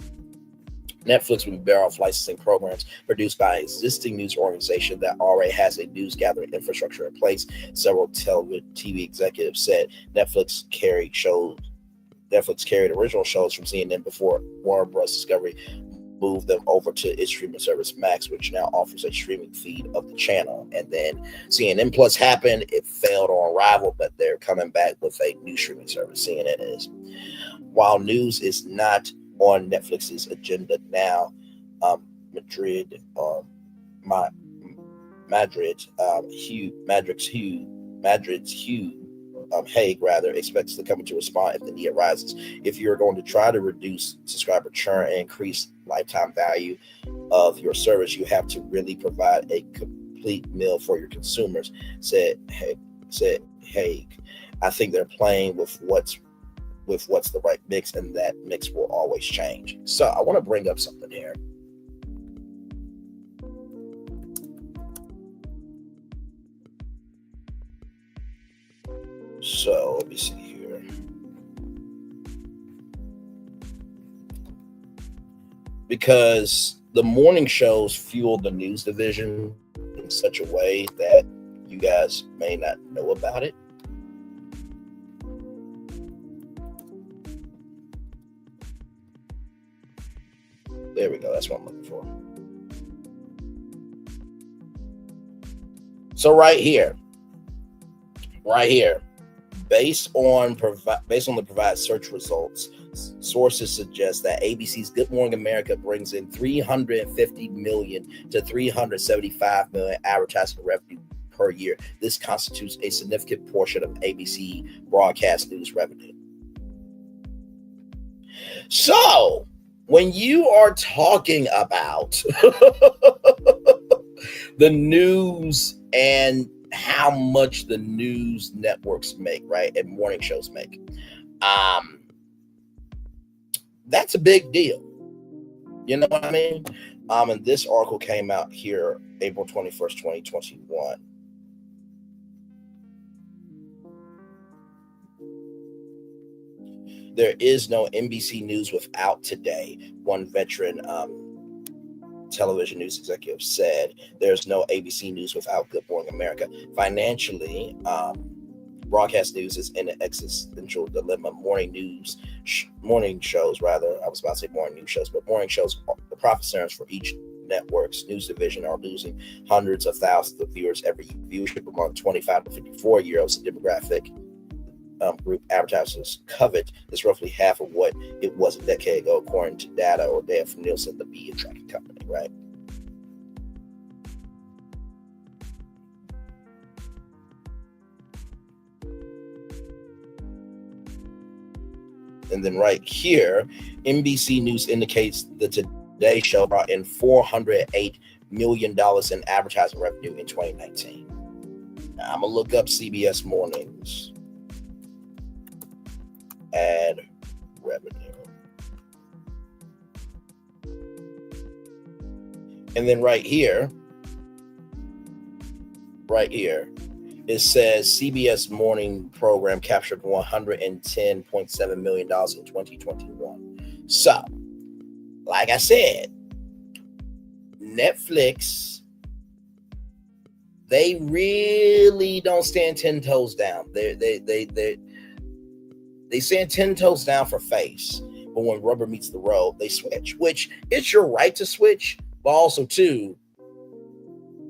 Netflix would be better off licensing programs produced by an existing news organization that already has a news gathering infrastructure in place. Several TV executives said Netflix carried original shows from CNN before Warner Bros. Discovery moved them over to its streaming service Max, which now offers a streaming feed of the channel. And then CNN Plus happened. It failed on arrival, but they're coming back with a new streaming service. CNN is. While news is not on Netflix's agenda now, Madrid's Haig expects the company to respond if the need arises. If you're going to try to reduce subscriber churn and increase lifetime value of your service, you have to really provide a complete meal for your consumers, said Haig. I think they're playing with what's the right mix, and that mix will always change. So I want to bring up something here. So let me see here. Because the morning shows fuel the news division in such a way that you guys may not know about it. There we go. That's what I'm looking for. So right here, based on the provided search results, sources suggest that ABC's Good Morning America brings in $350 million to $375 million advertising revenue per year. This constitutes a significant portion of ABC broadcast news revenue. So, when you are talking about the news and how much the news networks make, right, and morning shows make, that's a big deal. You know what I mean? And this article came out here April 21st, 2021. There is no NBC News without Today, one veteran television news executive said. There's no ABC News without Good Morning America. Financially, broadcast news is in an existential dilemma. Morning shows, the profit centers for each network's news division are losing hundreds of thousands of viewers every year. Viewership among 25 to 54-year-olds, the demographic group advertisers covet, is roughly half of what it was a decade ago, according to data from Nielsen, the media tracking company, right? And then right here, NBC News indicates the Today Show brought in $408 million in advertising revenue in 2019. Now, I'm going to look up CBS Mornings ad revenue. And then right here, it says CBS morning program captured $110.7 million in 2021. So, like I said, Netflix, they really don't stand 10 toes down. They stand 10 toes down for face, but when rubber meets the road, they switch, which it's your right to switch, but also too,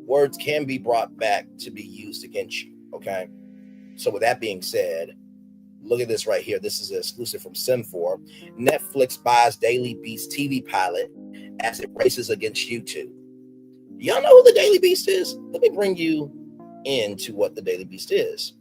words can be brought back to be used against you, okay? So with that being said, look at this right here. This is an exclusive from Sim4. Netflix buys Daily Beast TV pilot as it races against YouTube. Y'all know who the Daily Beast is? Let me bring you into what the Daily Beast is.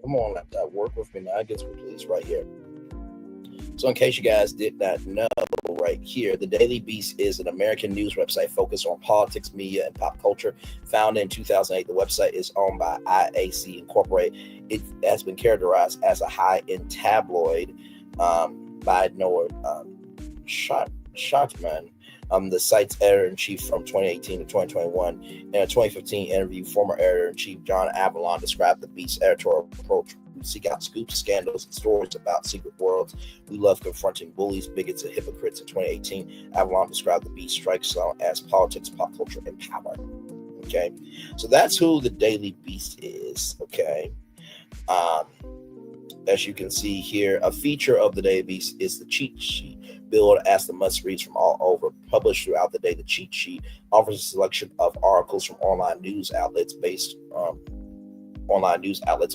Come on, laptop, work with me now. Get me, please, right here. So in case you guys did not know, right here, the Daily Beast is an American news website focused on politics, media, and pop culture. Founded in 2008, the website is owned by IAC Incorporated. It has been characterized as a high-end tabloid by Noah Schottman, the site's editor-in-chief from 2018 to 2021. In a 2015 interview, former editor-in-chief John Avalon described the Beast's editorial approach. We seek out scoops, scandals, and stories about secret worlds. We love confronting bullies, bigots, and hypocrites. In 2018, Avalon described the Beast strike zone as politics, pop culture, and power. Okay, so that's who the Daily Beast is. Okay, as you can see here, a feature of the Daily Beast is the cheat sheet. Billed as the must-reads from all over, published throughout the day. The cheat sheet offers a selection of articles from online news outlets on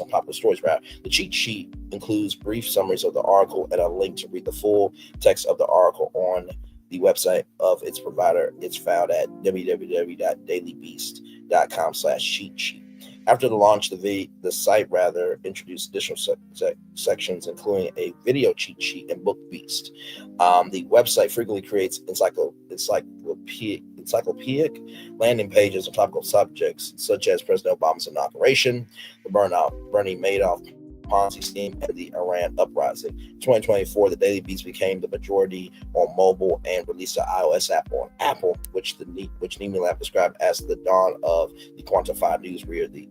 popular stories. The cheat sheet includes brief summaries of the article and a link to read the full text of the article on the website of its provider. It's found at www.dailybeast.com/cheat sheet. After the launch, the site introduced additional sections, including a video cheat sheet and book beast. The website frequently creates encyclopedic landing pages on topical subjects such as President Obama's inauguration, the Bernie Madoff Ponzi scheme, and the Iran uprising. In 2024, the Daily Beast became the majority on mobile and released an iOS app on Apple, which Neiman Lab described as the dawn of the quantified news reader. The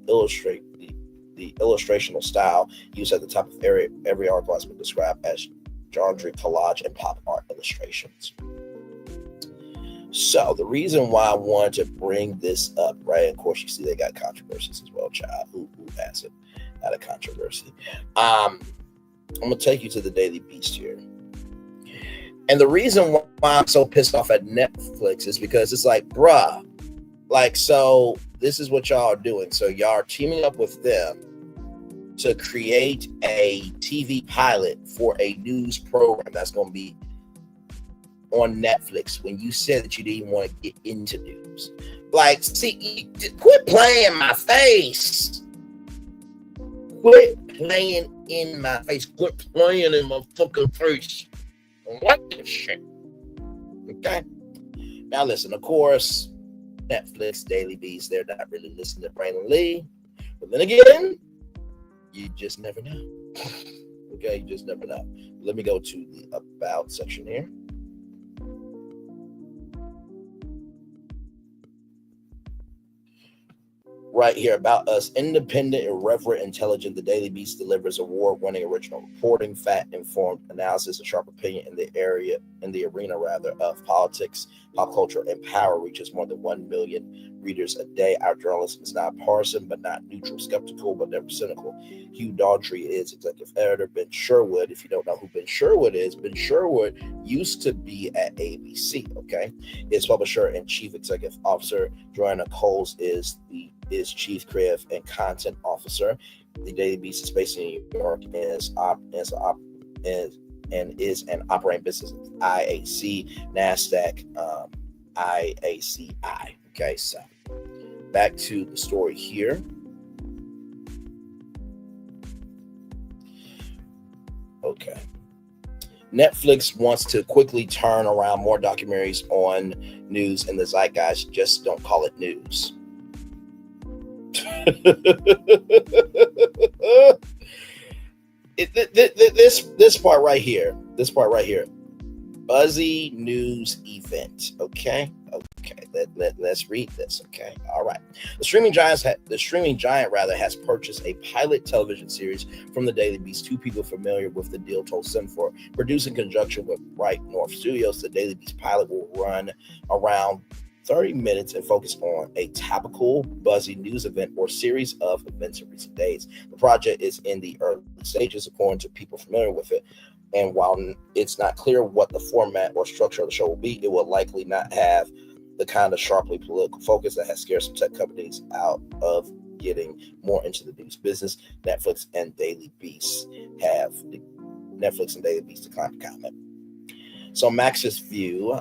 the illustrational style used at the top of every article has been described as genre, collage, and pop art illustrations. So the reason why I wanted to bring this up, right? Of course, you see they got controversies as well, child. Who hasn't had a controversy? I'm gonna take you to the Daily Beast here. And the reason why I'm so pissed off at Netflix is because it's like, bruh, like, so this is what y'all are doing. So y'all are teaming up with them to create a TV pilot for a news program that's going to be on Netflix when you said that you didn't want to get into news. Like, see, quit playing in my face. Quit playing in my face. Quit playing in my fucking face. What this shit? Okay. Now listen, of course, Netflix, Daily Beast, they're not really listening to Brandon Lee. But then again, you just never know. Okay, you just never know. Let me go to the About section here. Right here, About Us. Independent, irreverent, intelligent, the Daily Beast delivers award-winning original reporting, fact-informed analysis, and sharp opinion in the arena of politics, pop culture, and power. Reaches more than 1 million readers a day. Our journalism is not partisan, but not neutral, skeptical, but never cynical. Hugh Daughtry is executive editor. Ben Sherwood, if you don't know who Ben Sherwood is, Ben Sherwood used to be at ABC, okay? Is publisher and chief executive officer. Joanna Coles is chief creative and content officer. The Daily Beast is based in New York and is an operating business of IAC, NASDAQ, IACI. Okay, so back to the story here. Okay. Netflix wants to quickly turn around more documentaries on news in the zeitgeist. Just don't call it news. This part right here, buzzy news event. Okay, let's read this. Okay, all right. The streaming giant has purchased a pilot television series from the Daily Beast. Two people familiar with the deal told Sim4, produced in conjunction with Bright North Studios. The Daily Beast pilot will run around 30 minutes and focus on a topical, buzzy news event or series of events in recent days. The project is in the early stages, according to people familiar with it. And while it's not clear what the format or structure of the show will be, it will likely not have the kind of sharply political focus that has scared some tech companies out of getting more into the news business. Netflix and Daily Beast declined to comment. So Max's view,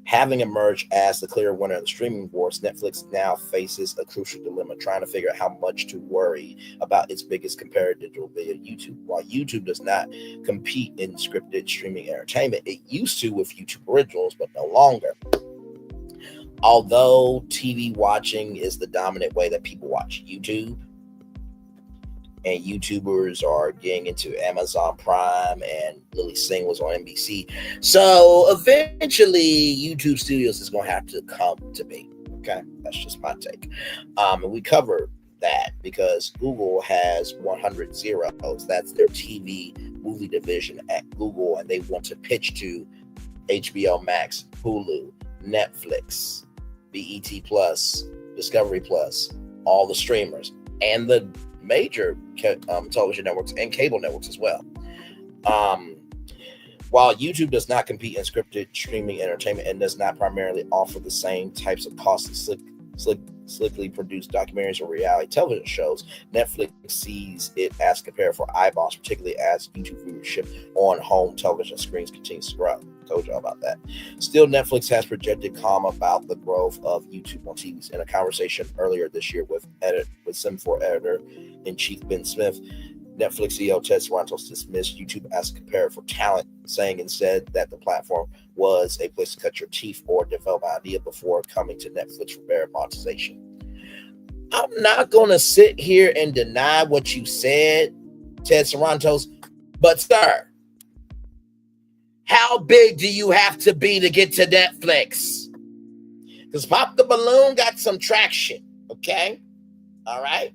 having emerged as the clear winner of the streaming wars, Netflix now faces a crucial dilemma, trying to figure out how much to worry about its biggest comparative digital video, YouTube. While YouTube does not compete in scripted streaming entertainment, it used to with YouTube originals, but no longer. Although TV watching is the dominant way that people watch YouTube, and YouTubers are getting into Amazon Prime, and Lily Singh was on NBC. So eventually YouTube Studios is going to have to come to be. Okay, that's just my take. And we covered that because Google has 100 Zeros. That's their TV movie division at Google, and they want to pitch to HBO Max, Hulu, Netflix, BET Plus, Discovery Plus, all the streamers, and the major television networks and cable networks as well. While YouTube does not compete in scripted streaming entertainment and does not primarily offer the same types of costly, slickly produced documentaries or reality television shows, Netflix sees it as compared for eyeballs, particularly as YouTube viewership on home television screens continues to grow. Told y'all about that. Still, Netflix has projected calm about the growth of YouTube on TVs. In a conversation earlier this year with Sim4 editor-in-chief Ben Smith, Netflix CEO Ted Sarandos dismissed YouTube as compared for talent, saying instead that the platform was a place to cut your teeth or develop an idea before coming to Netflix for better monetization. I'm not going to sit here and deny what you said, Ted Sarandos, but sir, how big do you have to be to get to Netflix? Because Pop the Balloon got some traction, okay? All right.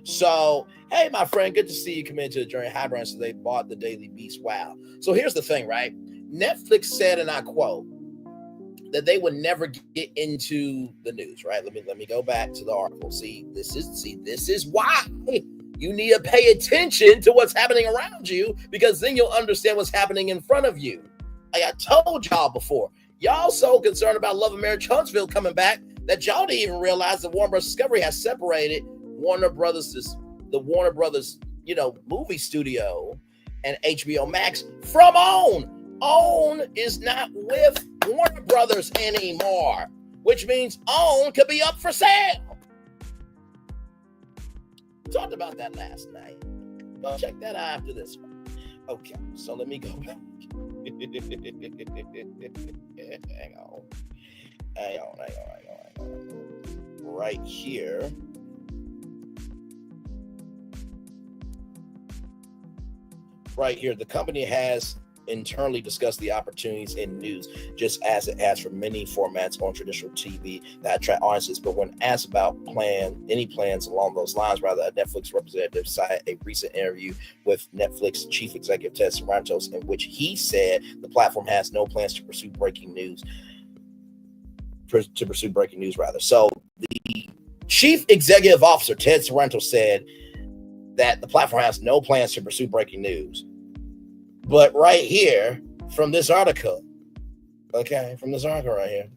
So, hey, my friend, good to see you come into the journey. High Brand, so they bought the Daily Beast. Wow. So here's the thing, right? Netflix said, and I quote, that they would never get into the news, right? Let me go back to the article. This is why you need to pay attention to what's happening around you, because then you'll understand what's happening in front of you. Like I told y'all before, y'all so concerned about Love and Marriage Huntsville coming back that y'all didn't even realize that Warner Bros. Discovery has separated the Warner Brothers, movie studio and HBO Max from OWN. OWN is not with Warner Brothers anymore, which means OWN could be up for sale. Talked about that last night. Go check that out after this one. Okay, so let me go back. Hang on. Right here. The company has internally discussed the opportunities in news, just as it has for many formats on traditional TV that attract audiences. But when asked about any plans along those lines, rather, a Netflix representative cited a recent interview with Netflix chief executive Ted Sarandos, in which he said the platform has no plans to pursue breaking news. So the chief executive officer Ted Sarandos said that the platform has no plans to pursue breaking news. But right here, from this article, right here,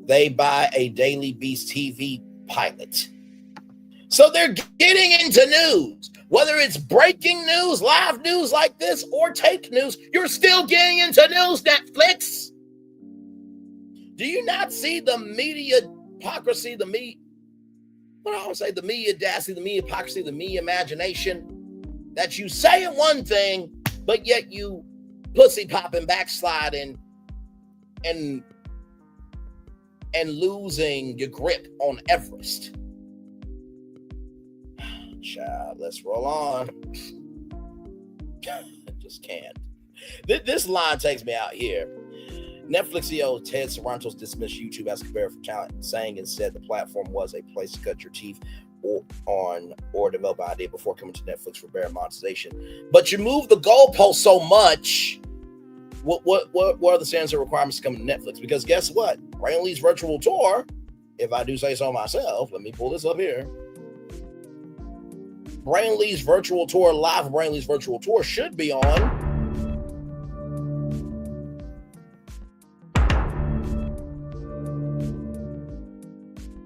they buy a Daily Beast TV pilot. So they're getting into news. Whether it's breaking news, live news like this, or take news, you're still getting into news, Netflix. Do you not see the media hypocrisy, the media audacity, the media hypocrisy, the media imagination? That you saying one thing, but yet you pussy popping, backsliding, and losing your grip on Everest. Child, let's roll on. Just can't. This line takes me out here. Netflix CEO Ted Sarandos dismissed YouTube as a comparator for talent, saying instead the platform was a place to cut your teeth or develop an idea before coming to Netflix for better monetization. But you move the goalpost so much. What are the standards and requirements to come to Netflix? Because guess what? Brandon Lee's virtual tour, if I do say so myself, let me pull this up here. Brandon Lee's virtual tour, live Brandon Lee's virtual tour should be on.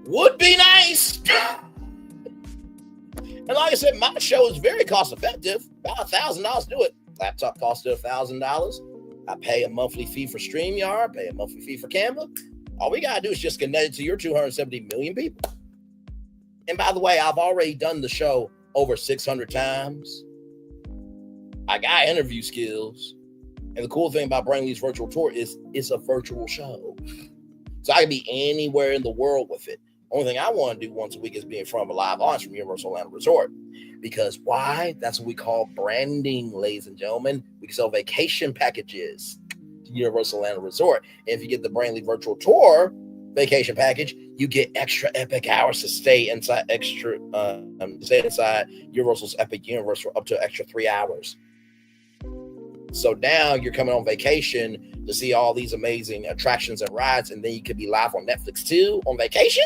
Would be nice. And like I said, my show is very cost effective. About $1,000 to do it. Laptop costed $1,000. I pay a monthly fee for StreamYard, pay a monthly fee for Canva. All we got to do is just connect it to your 270 million people. And by the way, I've already done the show over 600 times. I got interview skills. And the cool thing about Brandon Lee's virtual tour is it's a virtual show. So I can be anywhere in the world with it. Only thing I want to do once a week is be in front of a live audience from Universal Orlando Resort. Because why? That's what we call branding, ladies and gentlemen. We can sell vacation packages to Universal Orlando Resort. And if you get the Brandon Lee Virtual Tour vacation package, you get extra epic hours to stay inside Universal's Epic Universe for up to an extra 3 hours. So now you're coming on vacation to see all these amazing attractions and rides, and then you could be live on Netflix too on vacation.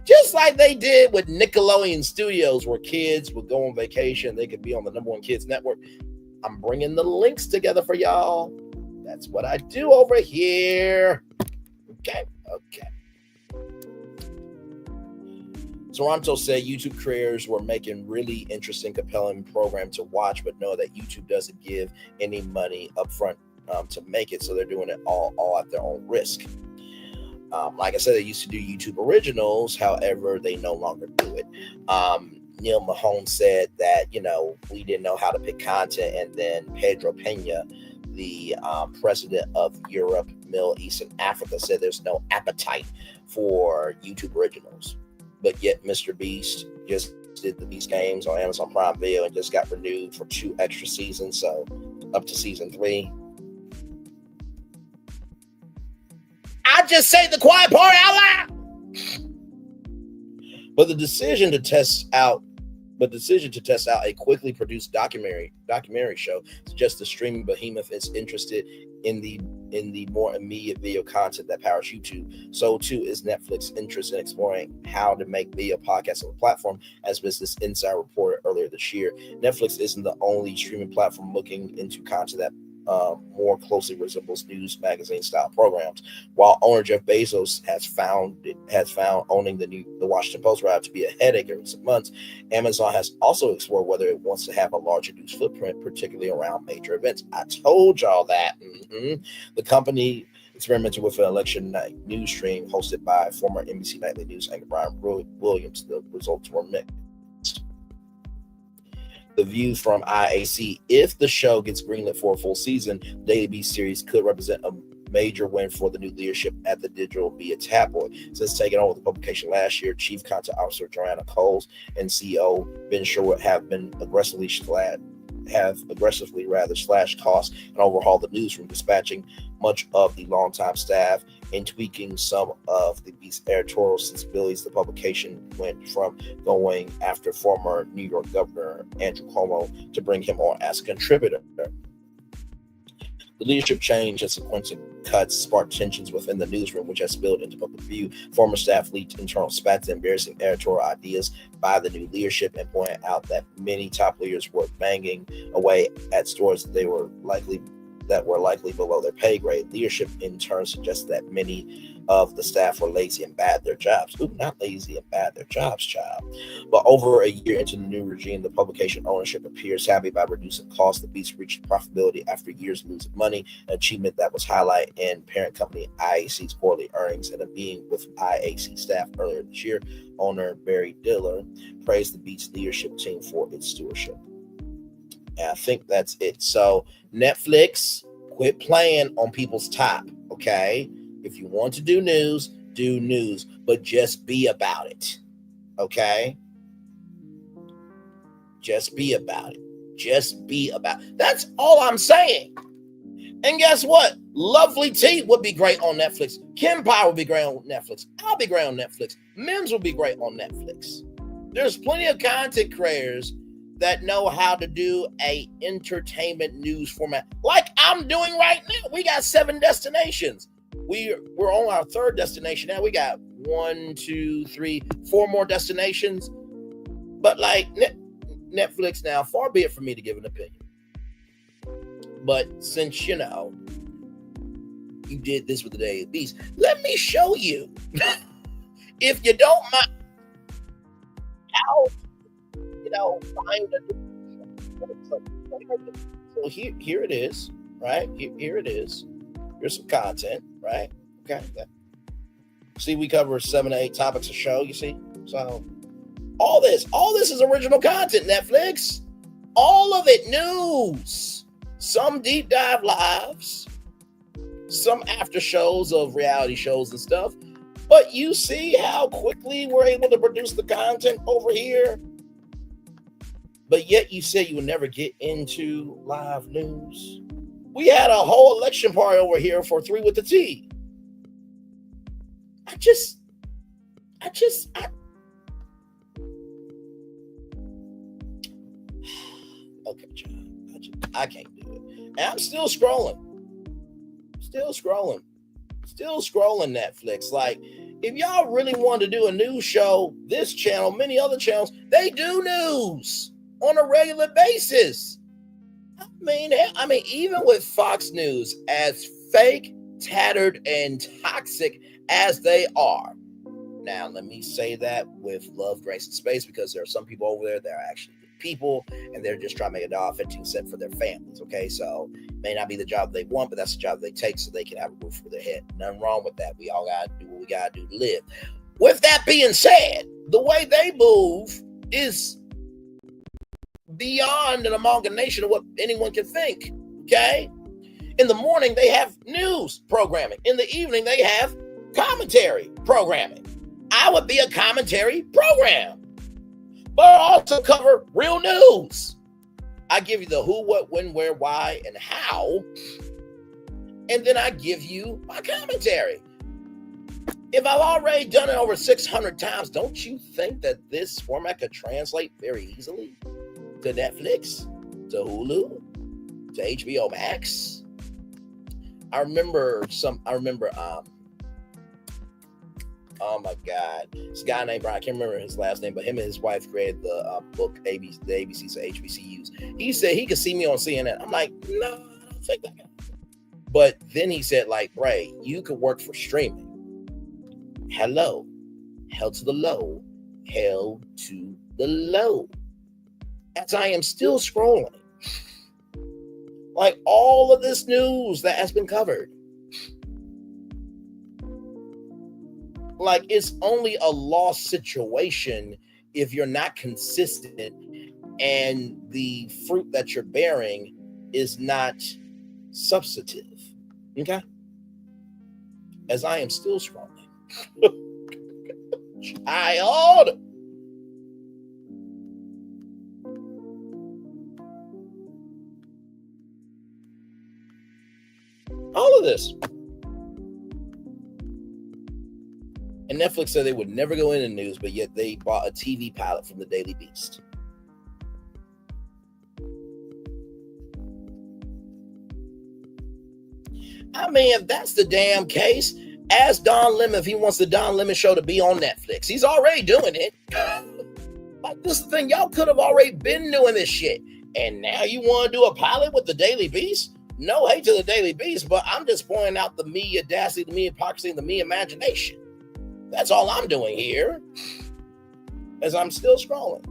Just like they did with Nickelodeon Studios, where kids would go on vacation. They could be on the #1 kids network. I'm bringing the links together for y'all. That's what I do over here. Okay. Toronto said YouTube creators were making really interesting, compelling program to watch, but know that YouTube doesn't give any money up front to make it, so they're doing it all at their own risk. Like I said, they used to do YouTube originals, however, they no longer do it. Neil Mahone said that, we didn't know how to pick content, and then Pedro Pena, the president of Europe, Middle East, and Africa, said there's no appetite for YouTube originals. But yet Mr. Beast just did the Beast Games on Amazon Prime Video and just got renewed for 2 extra seasons, so up to season 3. I just say the quiet part out loud. But the decision to test out a quickly produced documentary show suggests the streaming behemoth is interested in the more immediate video content that powers YouTube. So too is Netflix interest in exploring how to make video podcasts on the platform, as Business Insider reported earlier this year. Netflix isn't the only streaming platform looking into content that more closely resembles news magazine style programs. While owner Jeff Bezos has found owning the Washington Post route to be a headache in recent months, Amazon has also explored whether it wants to have a larger news footprint, particularly around major events. I told y'all that. The company experimented with an election night news stream hosted by former NBC Nightly News anchor Brian Williams. The results were mixed. The view from IAC: if the show gets greenlit for a full season, the Daily Beast series could represent a major win for the new leadership at the digital media tabloid. Since taking over the publication last year, Chief Content Officer Joanna Coles and CEO Ben Sherwood have aggressively slashed costs and overhauled the newsroom, dispatching much of the longtime staff and tweaking some of the Beast's editorial sensibilities. The publication went from going after former New York Governor Andrew Cuomo to bring him on as a contributor. The leadership change and sequential cuts sparked tensions within the newsroom, which has spilled into public view. Former staff leaked internal spats and embarrassing editorial ideas by the new leadership and pointed out that many top leaders were banging away at stories that were likely below their pay grade. Leadership in turn suggests that many of the staff were lazy and bad at their jobs. Ooh, not lazy and bad at their jobs, child. But over a year into the new regime, the publication ownership appears happy by reducing costs. The Beast reached profitability after years of losing money, an achievement that was highlighted in parent company IAC's quarterly earnings. And a meeting with IAC staff earlier this year, owner Barry Diller praised the Beast leadership team for its stewardship. And I think that's it. So Netflix, quit playing on people's top, okay? If you want to do news, but just be about it, okay? Just be about it. That's all I'm saying. And guess what? Lovely T would be great on Netflix. Kim Pye would be great on Netflix. I'll be great on Netflix. Mims will be great on Netflix. There's plenty of content creators that know how to do a entertainment news format like I'm doing right now. We got 7 destinations. We're on our 3rd destination now. We got 1, 2, 3, 4 more destinations. But like Netflix now, far be it for me to give an opinion. But since, you did this with the Daily Beast, let me show you, if you don't mind, how find a so here it is, right? Here it is. Here's some content, right? Okay. See, we cover 7 to 8 topics a show, you see? So all this is original content, Netflix. All of it news. Some deep dive lives, some after shows of reality shows and stuff. But you see how quickly we're able to produce the content over here. But yet you say you would never get into live news. We had a whole election party over here for 3 with the T. Okay, John. I can't do it. And I'm still scrolling. Still scrolling Netflix. Like, if y'all really want to do a news show, this channel, many other channels, they do news on a regular basis. I mean, even with Fox News, as fake, tattered, and toxic as they are. Now, let me say that with love, grace, and space, because there are some people over there that are actually good people, and they're just trying to make $1.15 for their families, okay? So, may not be the job they want, but that's the job they take so they can have a roof over their head. Nothing wrong with that. We all got to do what we got to do to live. With that being said, the way they move is beyond an amalgamation of what anyone can think, okay? In the morning, they have news programming. In the evening, they have commentary programming. I would be a commentary program, but I also cover real news. I give you the who, what, when, where, why, and how, and then I give you my commentary. If I've already done it over 600 times, don't you think that this format could translate very easily to Netflix, to Hulu, to HBO Max? I remember, oh my God, this guy named Brian, I can't remember his last name, but him and his wife created the book, the ABCs of HBCUs. He said he could see me on CNN. I'm like, no, I don't think that. But then he said, like, Ray, you could work for streaming. Hello, hell to the low, hell to the low. As I am still scrolling, like all of this news that has been covered, like it's only a lost situation if you're not consistent and the fruit that you're bearing is not substantive. Okay? As I am still scrolling. Child. All of this. And Netflix said they would never go into news, but yet they bought a TV pilot from the Daily Beast. I mean, if that's the damn case, ask Don Lemon if he wants the Don Lemon Show to be on Netflix. He's already doing it. Like, this is the thing. Y'all could have already been doing this shit. And now you want to do a pilot with the Daily Beast? No hate to the Daily Beast, but I'm just pointing out the me audacity, the me hypocrisy, and the me imagination. That's all I'm doing here as I'm still scrolling.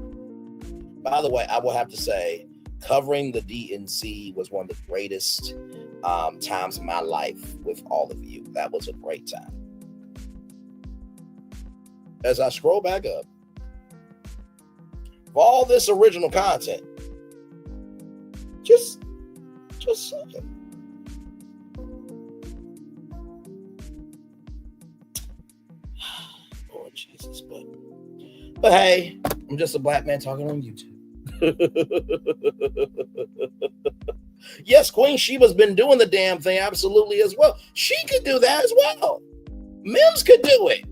By the way, I will have to say, covering the DNC was one of the greatest times of my life with all of you. That was a great time. As I scroll back up, for all this original content, just something. Lord Jesus, but hey, I'm just a black man talking on YouTube. Yes, Queen Sheba's been doing the damn thing absolutely as well. She could do that as well. Mims could do it.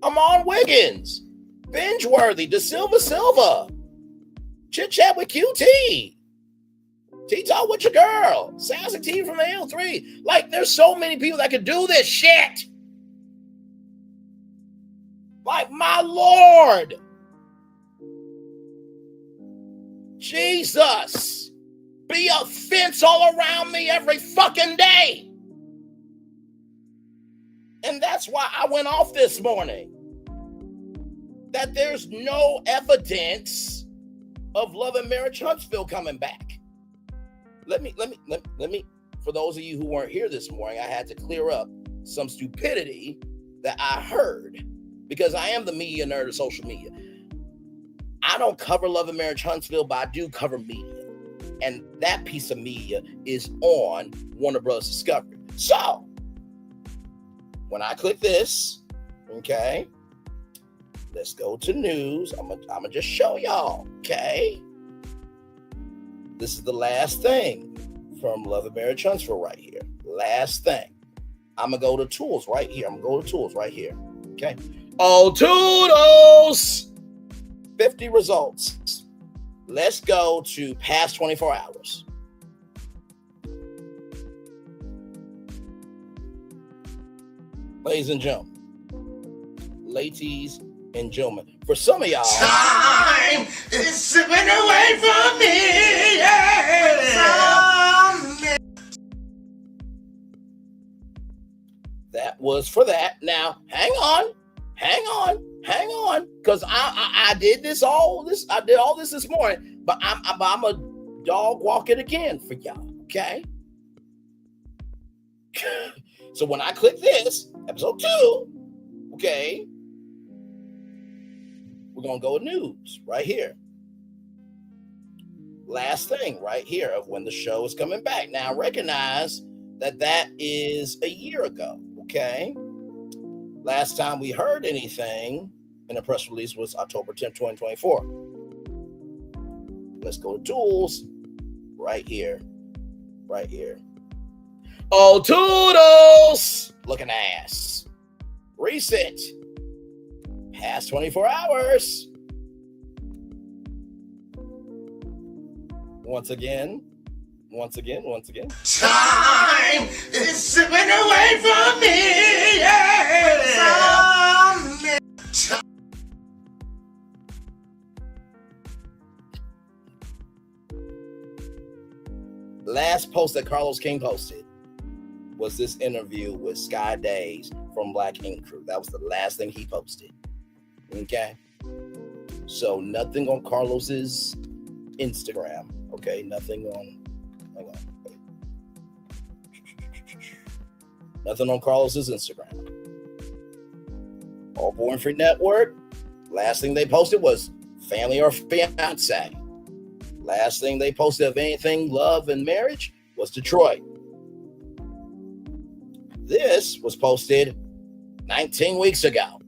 Amon Wiggins, Bingeworthy, Da Silva, Chit Chat with QT, T-Talk with your girl, Sassy T from the L3. Like, there's so many people that could do this shit. Like, my Lord. Jesus. Be a fence all around me every fucking day. And that's why I went off this morning. That there's no evidence of Love and Marriage Huntsville coming back. Let me, for those of you who weren't here this morning, I had to clear up some stupidity that I heard because I am the media nerd of social media. I don't cover Love and Marriage Huntsville, but I do cover media. And that piece of media is on Warner Bros. Discovery. So, when I click this, okay, let's go to news. I'm gonna just show y'all, okay? This is the last thing from Love and Marriage Huntsville right here. Last thing. I'm gonna go to tools right here. Okay. Oh, toodles! 50 results. Let's go to past 24 hours. Ladies and gentlemen. For some of y'all,
time is slipping away from me. Yeah.
That was for that. Now, hang on, because I did all this this morning, but I'm a dog walking again for y'all. Okay. So when I click this, episode 2, okay, we're going to go with news right here. Last thing right here of when the show is coming back. Now, recognize that is a year ago, okay? Last time we heard anything in a press release was October 10th, 2024. Let's go to tools right here. Oh, toodles! Looking ass. recent past 24 hours. Once again.
Time is slipping away from me.
Last post that Carlos King posted was this interview with Sky Days from Black Ink Crew. That was the last thing he posted. Okay? So nothing on Carlos's Instagram. Okay? Nothing on... Hang on. Nothing on Carlos's Instagram. Oprah Winfrey Network. Last thing they posted was family or fiance. Last thing they posted of anything love and marriage was Detroit. This was posted 19 weeks ago.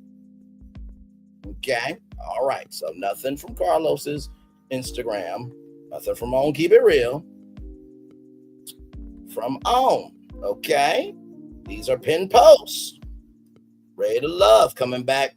Okay. All right. So nothing from Carlos's Instagram. Nothing from On Keep It Real. From On. Okay. These are pinned posts. Ready to Love coming back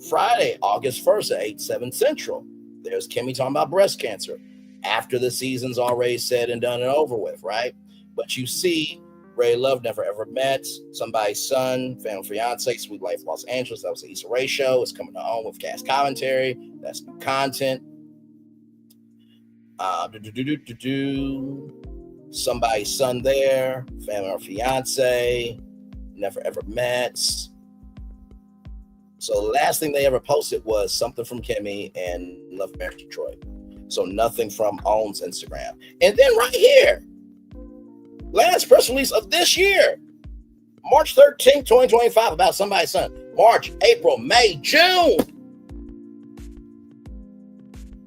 Friday, August 1st at 8/7 Central. There's Kimmy talking about breast cancer after the season's already said and done and over with, right? But you see Ray Love, Never Ever Met, Somebody's Son, Family Fiance, Sweet Life Los Angeles. That was the Issa Rae show. It's coming to OWN with cast commentary. That's new content. Somebody's Son there, Family or Fiance, Never Ever Met. So the last thing they ever posted was something from Kimmy and Love Marriage Detroit. So nothing from OWN's Instagram. And then right here, last press release of this year, March 13th, 2025, about Somebody's Son. March, April, May, June.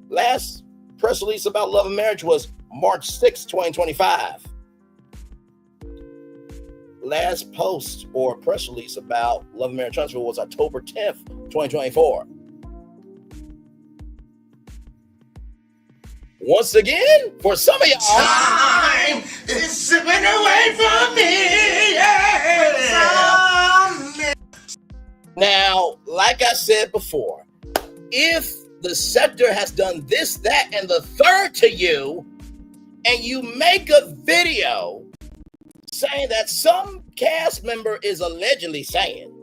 Last press release about Love and Marriage was March 6th, 2025. Last post or press release about Love and Marriage Transfer was October 10th, 2024. Once again, for some of y'all,
time is slipping away from me.
Now, like I said before, if the sector has done this, that, and the third to you, and you make a video saying that some cast member is allegedly saying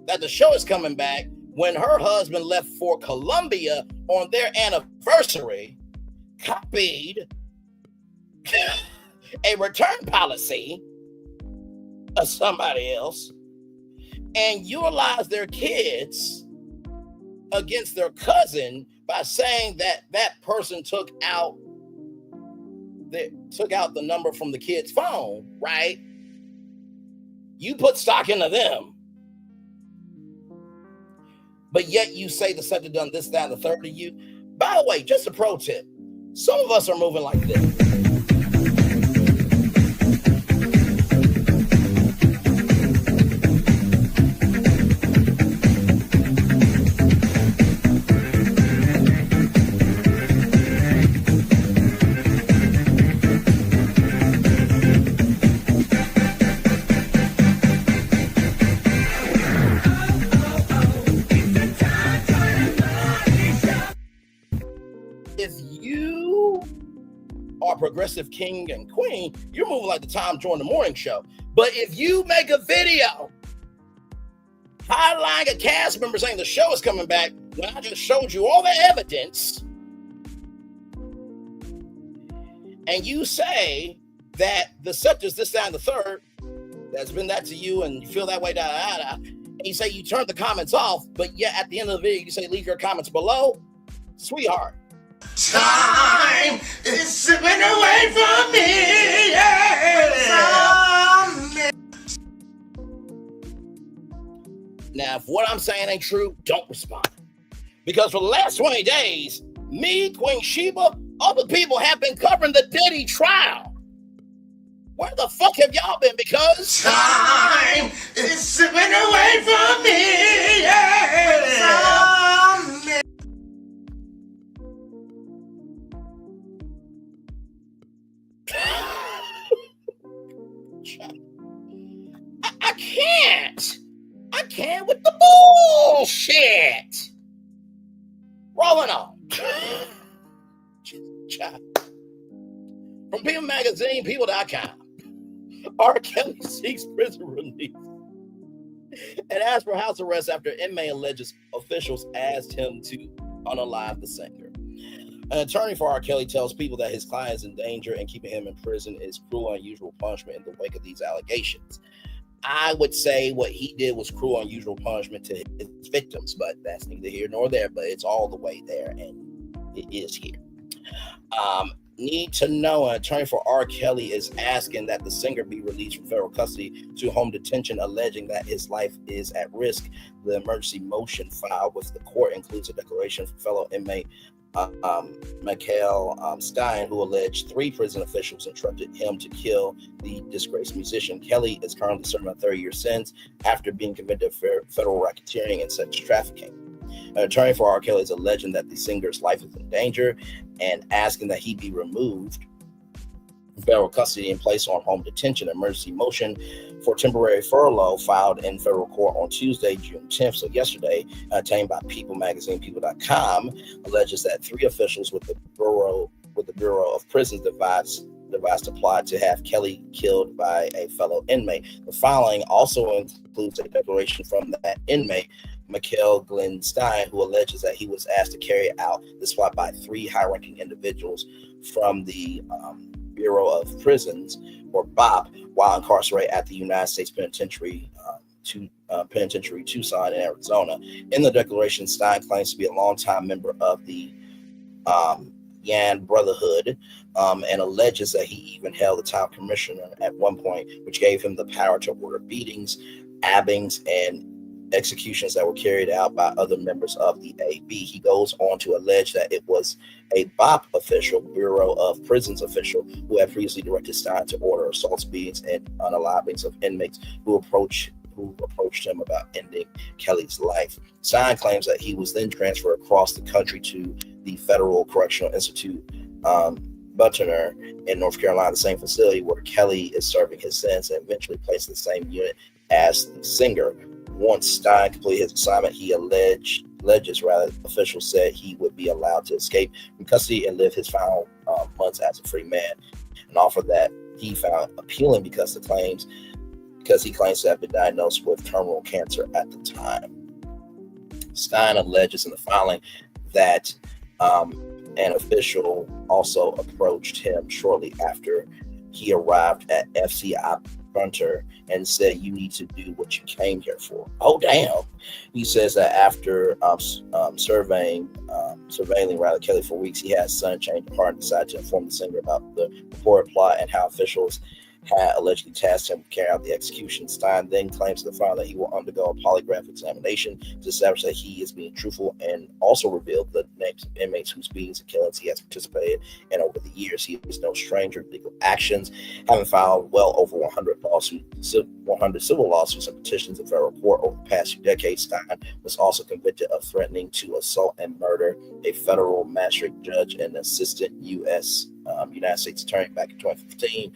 that the show is coming back when her husband left for Colombia on their anniversary, copied a return policy of somebody else, and utilized their kids against their cousin by saying that that person took out the number from the kid's phone, right? You put stock into them, but yet you say the sector done this, that, and the third to you. By the way, just a pro tip. Some of us are moving like this. Progressive king and queen, you're moving like the Tom Jordan Morning Show. But if you make a video highlighting a cast member saying the show is coming back when I just showed you all the evidence, and you say that the sector's this, that, and the third, that's been that to you, and you feel that way, and you say you turned the comments off, but yet at the end of the video, you say leave your comments below, sweetheart.
Time is slipping away from me.
Now, if what I'm saying ain't true, don't respond. Because for the last 20 days, me, Queen Sheba, other people have been covering the Diddy trial. Where the fuck have y'all been? Because
time is slipping away from me. I
can with the bullshit. Rolling on. From People Magazine, People.com. R. Kelly seeks prison release and asked for house arrest after inmate alleges officials asked him to unalive the singer. An attorney for R. Kelly tells People that his client is in danger and keeping him in prison is cruel and unusual punishment in the wake of these allegations. I would say what he did was cruel and unusual punishment to his victims, but that's neither here nor there, but it's all the way there, and it is here. Need to know, an attorney for R. Kelly is asking that the singer be released from federal custody to home detention, alleging that his life is at risk. The emergency motion filed with the court includes a declaration from fellow inmate Michael Strahan, who alleged 3 prison officials instructed him to kill the disgraced musician. Kelly is currently serving a 30-year sentence after being convicted of federal racketeering and sex trafficking. An attorney for R. Kelly is alleging that the singer's life is in danger and asking that he be removed from federal custody and placed on home detention. Emergency motion for temporary furlough filed in federal court on Tuesday, June 10th, so yesterday, obtained by People Magazine, People.com, alleges that 3 officials with the Bureau of Prisons devised a plot to have Kelly killed by a fellow inmate. The filing also includes a declaration from that inmate, Michael Glenn Stein, who alleges that he was asked to carry out this plot by 3 high-ranking individuals from the Bureau of Prisons, or BOP, while incarcerated at the United States Penitentiary, Tucson in Arizona. In the declaration, Stein claims to be a longtime member of the Yan Brotherhood, and alleges that he even held the top commissioner at one point, which gave him the power to order beatings, abbings, and executions that were carried out by other members of the AB. He goes on to allege that it was a BOP official, Bureau of Prisons official, who had previously directed Stein to order assaults, beatings, and unalivings of inmates who approached him about ending Kelly's life. Stein claims that he was then transferred across the country to the Federal Correctional Institute, Butner in North Carolina, the same facility where Kelly is serving his sentence, and eventually placed in the same unit as the singer. Once Stein completed his assignment, he officials said he would be allowed to escape from custody and live his final months as a free man, an offer that he found appealing because he claims to have been diagnosed with terminal cancer at the time. Stein alleges in the filing that an official also approached him shortly after he arrived at FCI Bunter and said, "You need to do what you came here for." Oh, damn. He says that after surveilling Kelly for weeks, he had his son change of heart and decided to inform the singer about the reported plot and how officials had allegedly tasked him to carry out the execution. Stein then claims to the file that he will undergo a polygraph examination to establish that he is being truthful, and also revealed the names of inmates whose beatings and killings he has participated in over the years. He is no stranger to legal actions, having filed well over 100 civil lawsuits and petitions in federal court over the past 2 decades. Stein was also convicted of threatening to assault and murder a federal magistrate judge and assistant United States attorney back in 2015.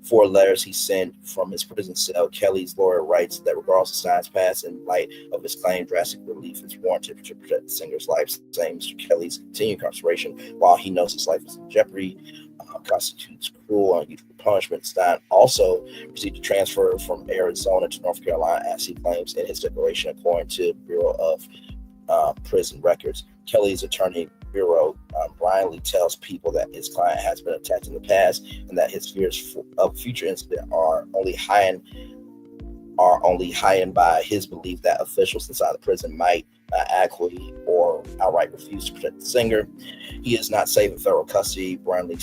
4 letters he sent from his prison cell. Kelly's lawyer writes that regardless of Stein's past, in light of his claim, drastic relief is warranted to protect the singer's life. Saying Kelly's continued incarceration while he knows his life is in jeopardy constitutes cruel and unusual punishment. Stein also received a transfer from Arizona to North Carolina, as he claims in his declaration, according to Bureau of Prison records. Kelly's attorney, Bureau, Brian Lee, tells People that his client has been attacked in the past and that his fears of future incident are only heightened by his belief that officials inside the prison might adequately or outright refuse to protect the singer. He is not safe in federal custody, Brian Lee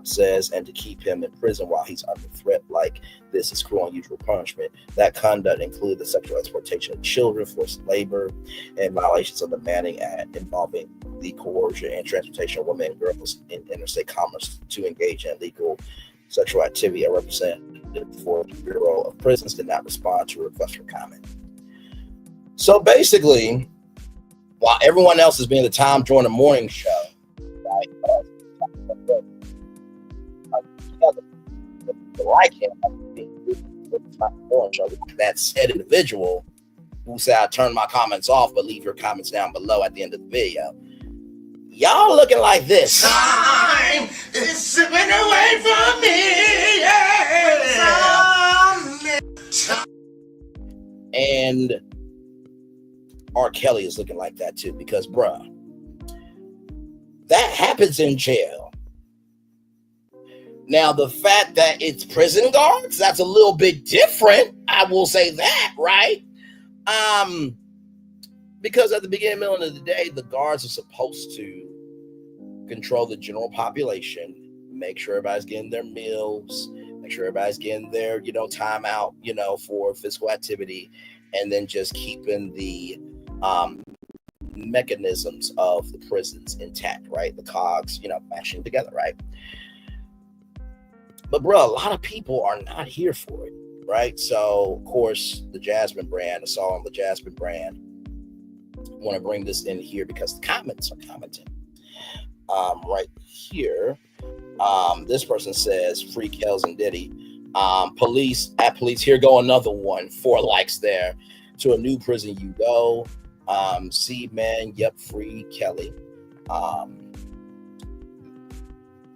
says, and to keep him in prison while he's under threat like this is cruel and unusual punishment. That conduct included the sexual exploitation of children, forced labor, and violations of the Manning Act involving the coercion and transportation of women and girls in interstate commerce to engage in illegal sexual activity. A representative for the Bureau of Prisons did not respond to a request for comment. So basically, while everyone else is being the Tom Jordan morning show, right? Like him, that said individual who said I turned my comments off, but leave your comments down below at the end of the video. Y'all looking like this.
Time is slipping away from me. Yeah.
And R. Kelly is looking like that too, because bruh, that happens in jail. Now, the fact that it's prison guards, that's a little bit different. I will say that, right? Because at the beginning, middle of the day, the guards are supposed to control the general population, make sure everybody's getting their meals, make sure everybody's getting their, time out, for physical activity, and then just keeping the mechanisms of the prisons intact, right? The cogs, mashing together, right? But bro, a lot of people are not here for it, right? So, of course, the Jasmine brand, the song on the Jasmine brand, I want to bring this in here because the comments are commenting. Right here, this person says, free Kels and Diddy. Police, here go another one. 4 likes there. To a new prison you go. See, man, yep, free Kelly.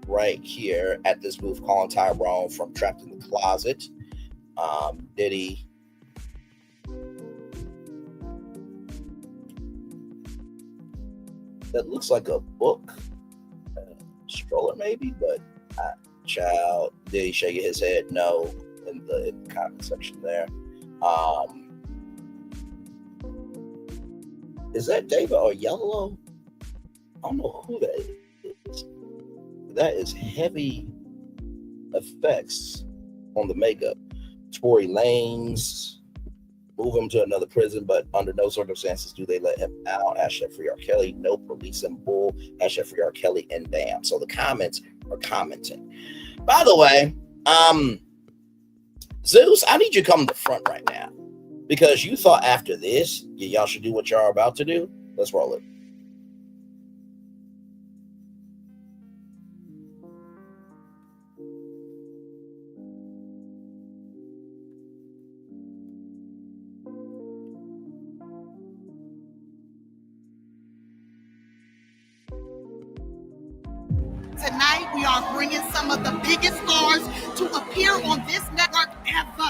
Right here at this booth, calling Tyrone from Trapped in the Closet. Diddy. That looks like a book. Stroller maybe, but child, Diddy shaking his head no in the comment section there. Is that David or Yellow? I don't know who that is. That is heavy effects on the makeup. Tory Lanez, move him to another prison, but under no circumstances do they let him out. # free R. Kelly. No police and bull. # free R. Kelly and damn. So the comments are commenting. By the way, Zeus, I need you to come to the front right now because you thought after this, y'all should do what y'all are about to do. Let's roll it.
Tonight, we are bringing some of the biggest stars to appear on this network ever.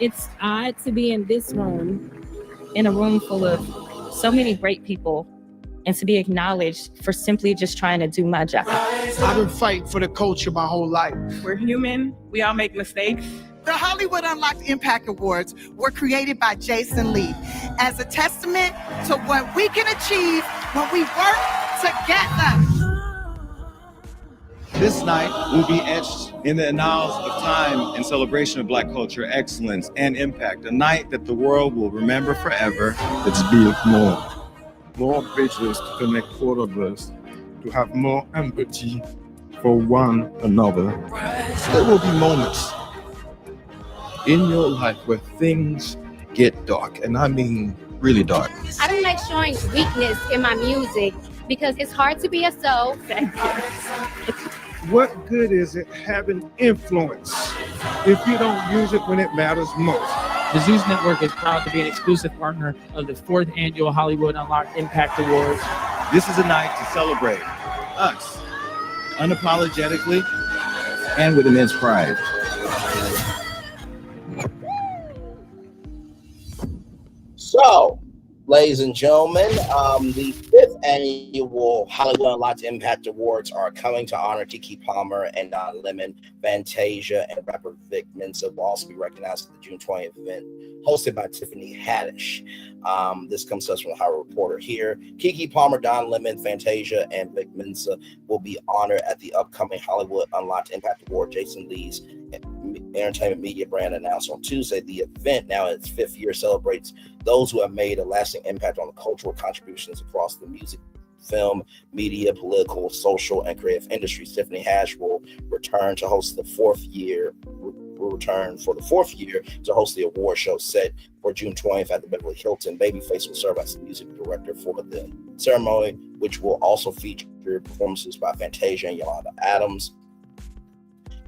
It's odd to be in this room, in a room full of so many great people, and to be acknowledged for simply just trying to do my job.
I've been fighting for the culture my whole life.
We're human. We all make mistakes.
The Hollywood Unlocked Impact Awards were created by Jason Lee as a testament to what we can achieve when we work together.
This night will be etched in the annals of time in celebration of Black culture, excellence, and impact. A night that the world will remember forever.
Let's build more bridges to connect all of us, to have more empathy for one another. There will be moments in your life where things get dark, and I mean really dark.
I don't like showing weakness in my music because it's hard to be a soul.
What good is it having influence if you don't use it when it matters most?
The Zeus Network is proud to be an exclusive partner of the 4th Annual Hollywood Unlocked Impact Awards.
This is a night to celebrate us unapologetically and with immense pride.
So, ladies and gentlemen, the 5th Annual Hollywood Unlocked Impact Awards are coming to honor Keke Palmer and Don Lemon. Fantasia and rapper Vic Mensa will also be recognized at the June 20th event hosted by Tiffany Haddish. This comes to us from the Hollywood Reporter here. Keke Palmer, Don Lemon, Fantasia, and Vic Mensa will be honored at the upcoming Hollywood Unlocked Impact Award. Jason Lee's entertainment media brand announced on Tuesday. The event, now in its 5th year, celebrates those who have made a lasting impact on the cultural contributions across the music, film, media, political, social, and creative industries. Tiffany Haddish will return for the 4th year to host the award show set for June 20th at the Beverly Hilton. Babyface will serve as the music director for the ceremony, which will also feature performances by Fantasia and Yolanda Adams.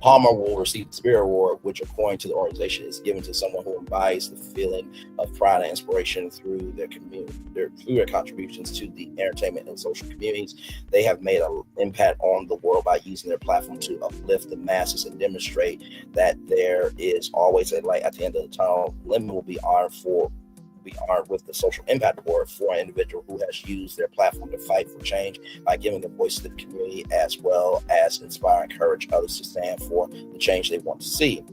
Palmer will receive the Spirit Award, which, according to the organization, is given to someone who embodies the feeling of pride and inspiration through their community, through their contributions to the entertainment and social communities. They have made an impact on the world by using their platform to uplift the masses and demonstrate that there is always a light at the end of the tunnel. Lemon will be honored with the Social Impact Award for an individual who has used their platform to fight for change by giving a voice to the community, as well as inspire and encourage others to stand for the change they want to see.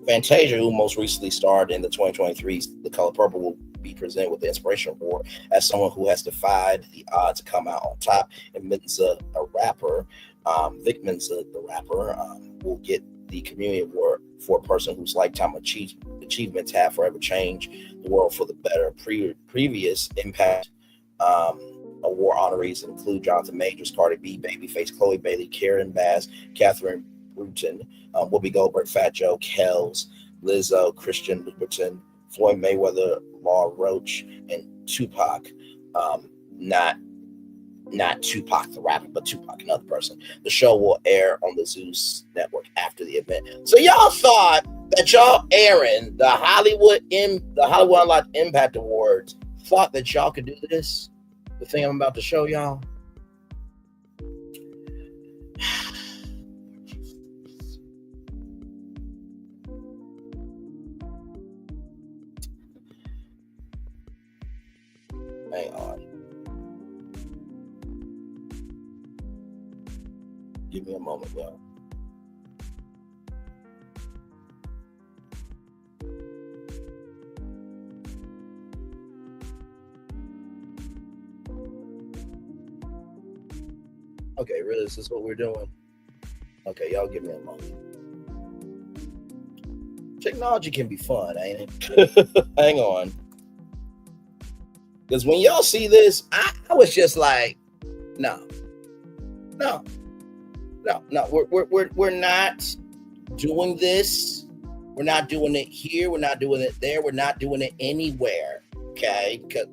Fantasia, who most recently starred in the 2023 The Color Purple, will be presented with the Inspiration Award as someone who has defied the odds to come out on top. And Menza, a rapper, Vic Menza, the rapper, will get the Community Award for a person whose lifetime achievements have forever changed the world for the better. Previous Impact Award honorees include Jonathan Majors, Cardi B, Babyface, Chloe Bailey, Karen Bass, Catherine Bruton, Whoopi Goldberg, Fat Joe, Kells, Lizzo, Christian Louboutin, Floyd Mayweather, Law Roach, and Tupac. Not Tupac the rapper, but Tupac, another person. The show will air on the Zeus network after the event. So y'all thought that y'all airing the Hollywood Unlocked Impact Awards thought that y'all could do this? The thing I'm about to show y'all. Hang on. Give me a moment, y'all. Okay, really, this is what we're doing. Okay, y'all give me a moment. Technology can be fun, ain't it? Hang on. Because when y'all see this, I was just like, no. We're not doing this. We're not doing it here. We're not doing it there. We're not doing it anywhere. Okay? Because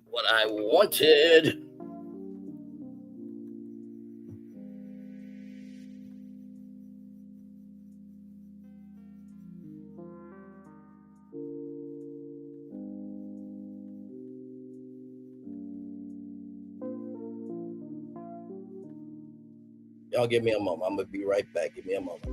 what I wanted. Y'all give me a moment. I'm gonna be right back. Give me a moment.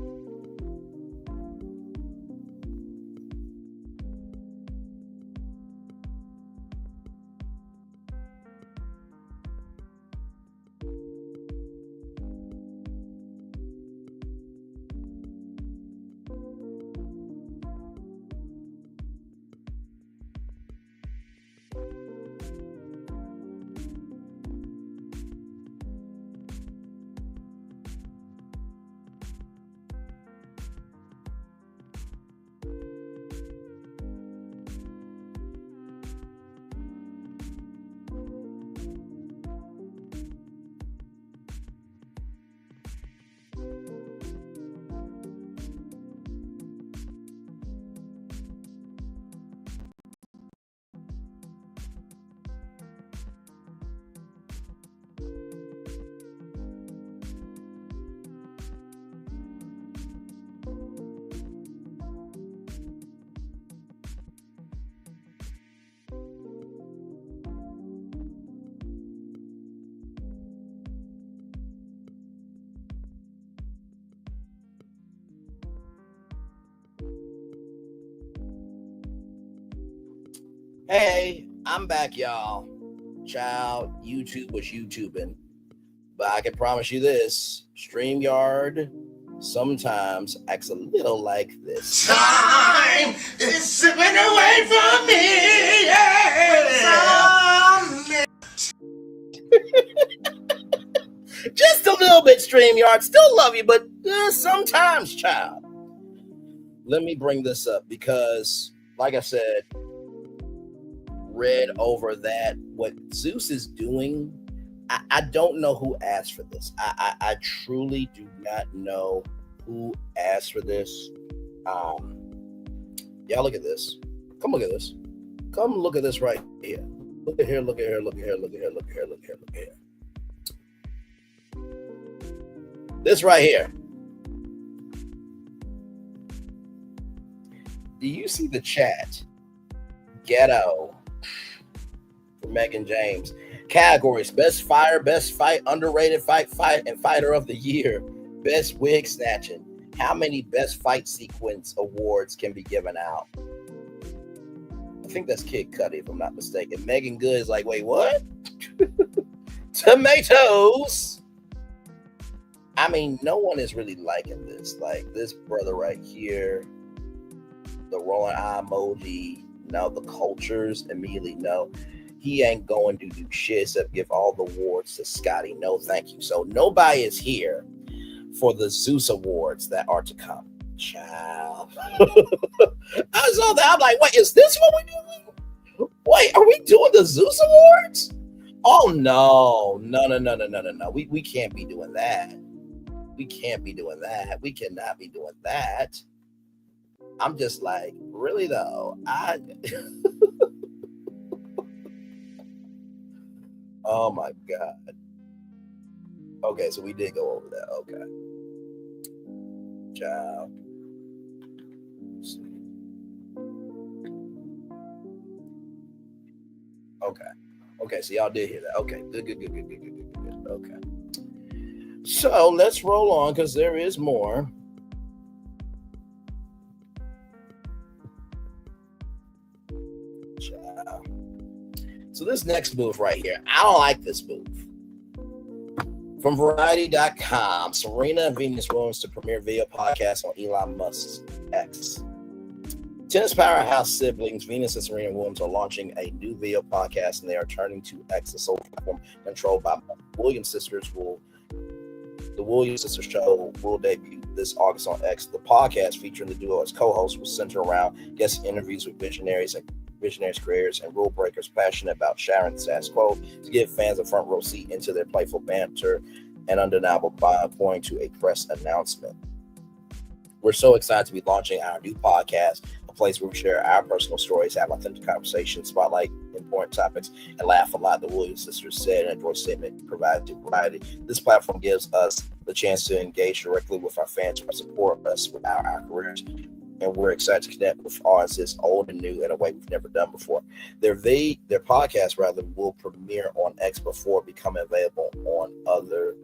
Hey, I'm back, y'all. Child, YouTube was YouTubing. But I can promise you this, StreamYard sometimes acts a little like this.
Time is slipping away from me.
Just a little bit, StreamYard. Still love you, but sometimes, child. Let me bring this up because, like I said, read over that. What Zeus is doing, I don't know who asked for this. I truly do not know who asked for this. Y'all look at this. Come look at this. Come look at this right here. Look at here, look at here, look at here, look at here, look at here, look at here, look at here. This right here. Do you see the chat? Ghetto for Megan James. Categories: best fire, best fight, underrated fight, and fighter of the year. Best wig snatching. How many best fight sequence awards can be given out? I think that's Kid Cudi, if I'm not mistaken. Megan Good is like, wait, what? Tomatoes. I mean, no one is really liking this. Like this brother right here, the rolling eye emoji. No, the cultures immediately no. He ain't going to do shit except give all the awards to Scotty. No, thank you. So nobody is here for the Zeus Awards that are to come. Child. I saw that. I'm like, wait, is this what we're doing? Wait, are we doing the Zeus Awards? Oh no. We can't be doing that. We can't be doing that. We cannot be doing that. I'm just like, really though? Oh my God. Okay, so we did go over that. Okay. Child. Okay, so y'all did hear that. Okay, good. Okay. So let's roll on because there is more. Child. So this next move right here, I don't like this move. From Variety.com, Serena and Venus Williams to premiere video podcast on Elon Musk's X. Tennis powerhouse siblings Venus and Serena Williams are launching a new video podcast, and they are turning to X, a social platform controlled by Williams sisters. The Williams Sisters show will debut this August on X. The podcast, featuring the duo as co-hosts, will center around guest interviews with visionaries, creators, and rule breakers passionate about sharing the status quo to give fans a front row seat into their playful banter and undeniable bond, according to a press announcement. We're so excited to be launching our new podcast, a place where we share our personal stories, have authentic conversations, spotlight important topics, and laugh a lot, the Williams sisters said in a joint statement provided to Variety. This platform gives us the chance to engage directly with our fans who support us with our careers, and we're excited to connect with audiences old and new in a way we've never done before. Their podcast will premiere on X before becoming available on other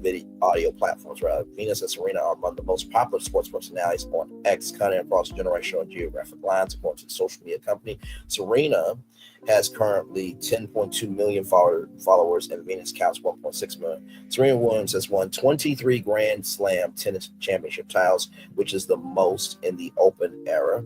video audio platforms. Venus and Serena are among the most popular sports personalities on X, cutting across generational and geographic lines, according to the social media company. Serena has currently 10.2 million followers, and Venus counts 1.6 million. Serena Williams has won 23 Grand Slam tennis championship titles, which is the most in the Open era.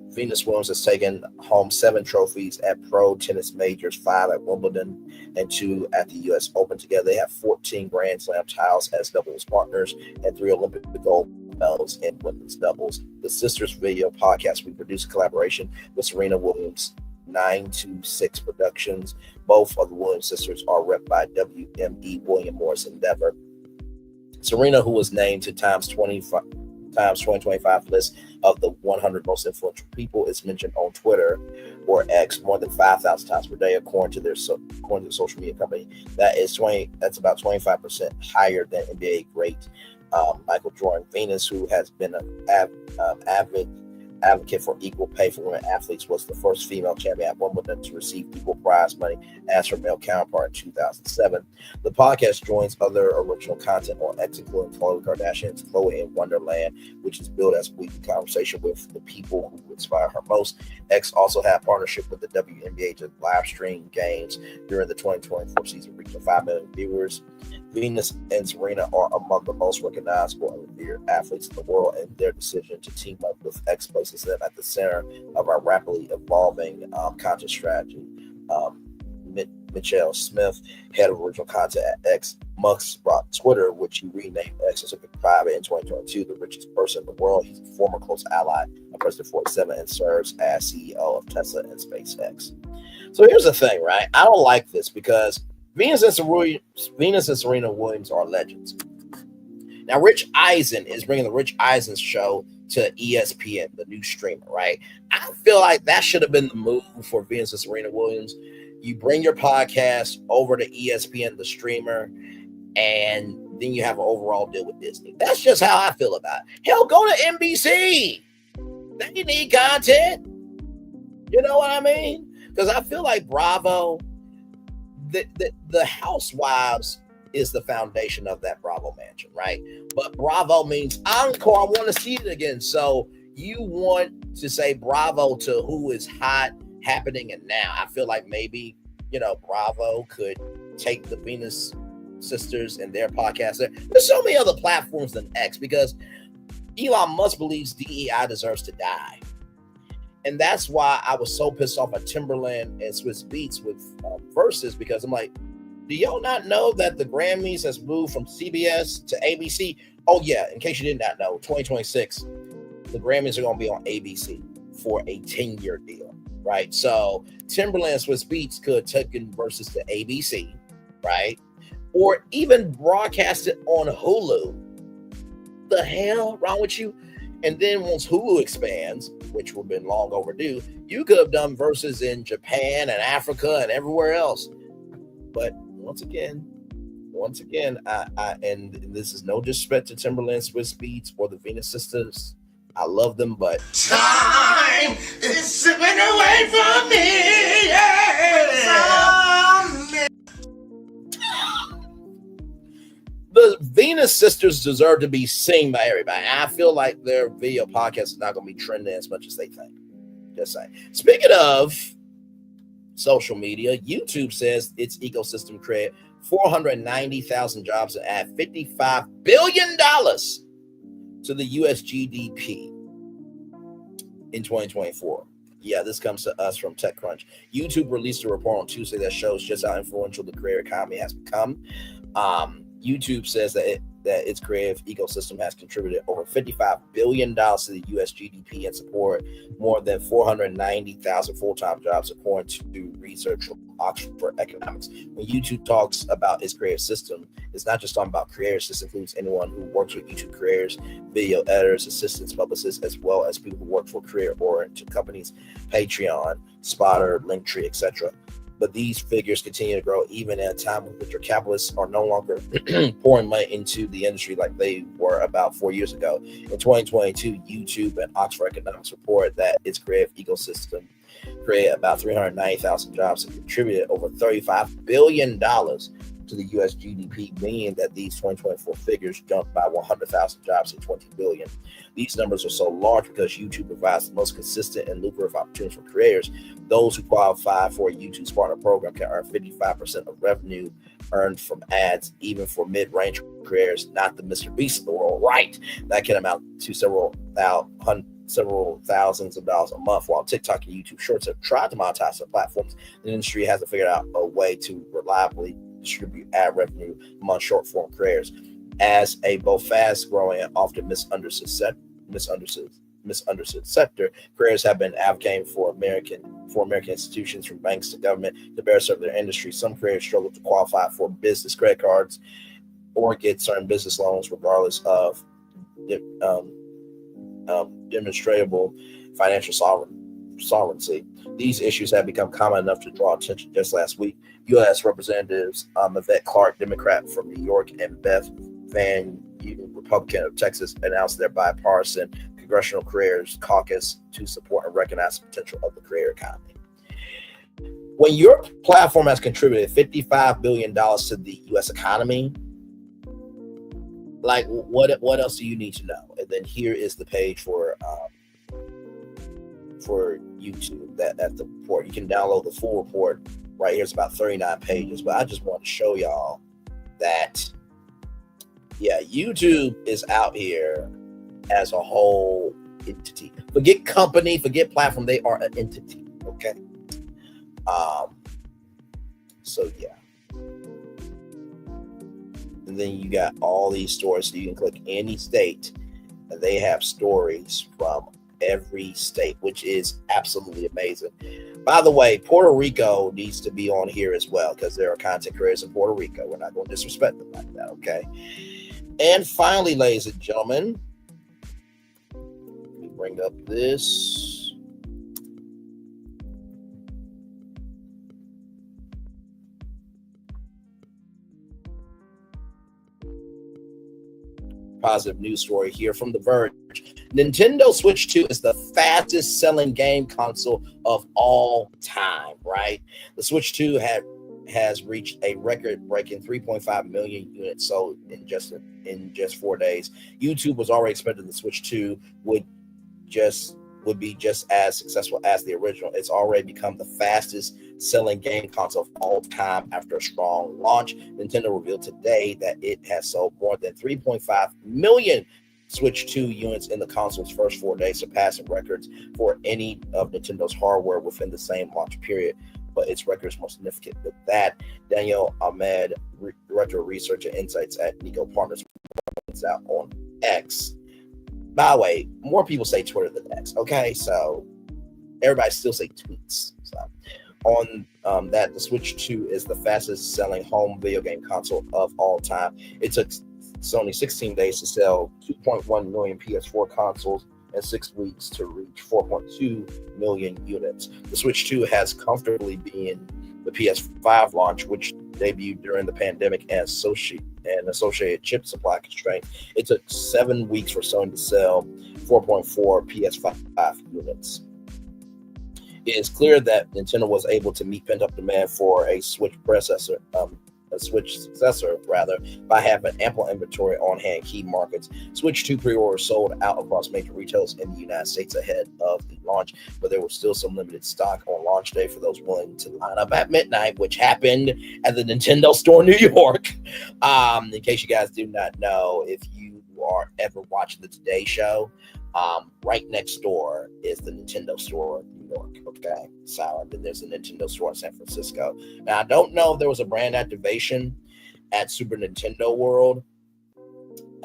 Venus Williams has taken home 7 trophies at pro tennis majors, 5 at Wimbledon and 2 at the U.S. Open. Together, they have 14 Grand Slam titles as doubles partners and 3 Olympic gold medals in women's doubles. The Sisters video podcast we produce in collaboration with Serena Williams' 926 Productions. Both of the Williams sisters are rep by WME William Morris Endeavor. Serena, who was named to Time's 2025 list of the 100 most influential people, is mentioned on Twitter or X more than 5,000 times per day, according to the social media company. That's about 25% higher than NBA great Michael Jordan. Venus, who has been an advocate for equal pay for women athletes, was the first female champion at Wimbledon to receive equal prize money as her male counterpart in 2007. The podcast joins other original content on X, including Khloe Kardashian's Khloe in Wonderland, which is billed as a weekly conversation with the people who inspire her most. X also had a partnership with the WNBA to live stream games during the 2024 season, reaching 5 million viewers. Venus and Serena are among the most recognizable and revered athletes in the world, and their decision to team up with X places them at the center of our rapidly evolving content strategy. Michelle Smith, head of original content at X, Musk brought Twitter, which he renamed X, and took it private in 2022, the richest person in the world. He's a former close ally of President 47 and serves as CEO of Tesla and SpaceX. So here's the thing, right? I don't like this because Venus and Serena Williams are legends. Now, Rich Eisen is bringing the Rich Eisen show to ESPN, the new streamer, right? I feel like that should have been the move for Venus and Serena Williams. You bring your podcast over to ESPN, the streamer, and then you have an overall deal with Disney. That's just how I feel about it. Hell, go to NBC. They need content. You know what I mean? Because I feel like Bravo, the Housewives is the foundation of that Bravo mansion, right? But Bravo means encore. I want to see it again. So you want to say Bravo to who is hot, happening, and now. I feel like maybe, Bravo could take the Venus sisters and their podcast there. There's so many other platforms than X because Elon Musk believes DEI deserves to die. And that's why I was so pissed off at Timberland and Swiss Beats with Versus, because I'm like, do y'all not know that the Grammys has moved from CBS to ABC? Oh yeah, in case you did not know, 2026, the Grammys are going to be on ABC for a 10-year deal, right? So Timberland and Swiss Beats could take in Versus to ABC, right? Or even broadcast it on Hulu. The hell wrong with you? And then once Hulu expands, which would have been long overdue, you could have done Versus in Japan and Africa and everywhere else. But once again, I and this is no disrespect to Timberland, Swiss Beats, or the Venus sisters. I love them, but
time is slipping away from me.
The Venus sisters deserve to be seen by everybody. I feel like their video podcast is not going to be trending as much as they think. Just saying. Speaking of social media, YouTube says its ecosystem created 490,000 jobs and add $55 billion to the U.S. GDP in 2024. Yeah, this comes to us from TechCrunch. YouTube released a report on Tuesday that shows just how influential the creator economy has become. YouTube says that its creative ecosystem has contributed over $55 billion to the U.S. GDP and support more than 490,000 full-time jobs, according to research from Oxford Economics. When YouTube talks about its creative system, it's not just talking about creators. This includes anyone who works with YouTube creators, video editors, assistants, publicists, as well as people who work for career-oriented companies, Patreon, Spotter, Linktree, etc. But these figures continue to grow even at a time when venture capitalists are no longer pouring money into the industry like they were about 4 years ago. In 2022, YouTube and Oxford Economics report that its creative ecosystem created about 390,000 jobs and contributed over $35 billion to the U.S. GDP, meaning that these 2024 figures jumped by 100,000 jobs to 20 billion. These numbers are so large because YouTube provides the most consistent and lucrative opportunities for creators. Those who qualify for a YouTube Partner program can earn 55% of revenue earned from ads, even for mid-range creators, not the Mr. Beast of the world, right? That can amount to several thousands of dollars a month. While TikTok and YouTube Shorts have tried to monetize their platforms, the industry hasn't figured out a way to reliably distribute ad revenue among short-form creators. As a both fast-growing and often misunderstood sector, creators have been advocating for American institutions, from banks to government, to better serve their industry. Some creators struggle to qualify for business credit cards or get certain business loans, regardless of demonstrable financial sovereignty. These issues have become common enough to draw attention. Just last week, U.S. Representatives Yvette Clarke, Democrat from New York, and Beth Van Uden, Republican of Texas, announced their bipartisan Congressional Creators Caucus to support and recognize the potential of the creator economy. When your platform has contributed $55 billion to the U.S. economy, like what else do you need to know? And then here is the page for YouTube that the report. You can download the full report right here. It's about 39 pages, but I just want to show y'all that, yeah, YouTube is out here as a whole entity. Forget company, forget platform. They are an entity. Okay. So yeah. And then you got all these stories. So you can click any state, and they have stories from every state, which is absolutely amazing. By the way, Puerto Rico needs to be on here as well because there are content creators in Puerto Rico. We're not going to disrespect them like that, okay? And finally, ladies and gentlemen, let me bring up this. Positive news story here from The Verge. Nintendo Switch 2 is the fastest selling game console of all time, right? The Switch 2 has reached a record-breaking 3.5 million units sold in just 4 days. YouTube was already expecting the Switch 2 would be just as successful as the original. It's already become the fastest selling game console of all time after a strong launch. Nintendo revealed today that it has sold more than 3.5 million Switch 2 units in the console's first 4 days, surpassing records for any of Nintendo's hardware within the same launch period. But its record is more significant than that. Daniel Ahmed, Director of Research and Insights at Nico Partners, points out on X. By the way, more people say Twitter than X, okay? So everybody still say tweets. So on that, the Switch 2 is the fastest selling home video game console of all time. It took Sony 16 days to sell 2.1 million PS4 consoles and 6 weeks to reach 4.2 million units. The Switch 2 has comfortably been the PS5 launch, which debuted during the pandemic and associated chip supply constraints. It took 7 weeks for Sony to sell 4.4 PS5 units. It is clear that Nintendo was able to meet pent-up demand for a Switch successor, by having ample inventory on hand. Key markets. Switch 2 pre-orders sold out across major retailers in the United States ahead of the launch, but there was still some limited stock on launch day for those willing to line up at midnight, which happened at the Nintendo store in New York. In case you guys do not know, if you are ever watching the Today Show, right next door is the Nintendo store in New York. Okay, so and then there's a Nintendo store in San Francisco. Now I don't know if there was a brand activation at Super Nintendo World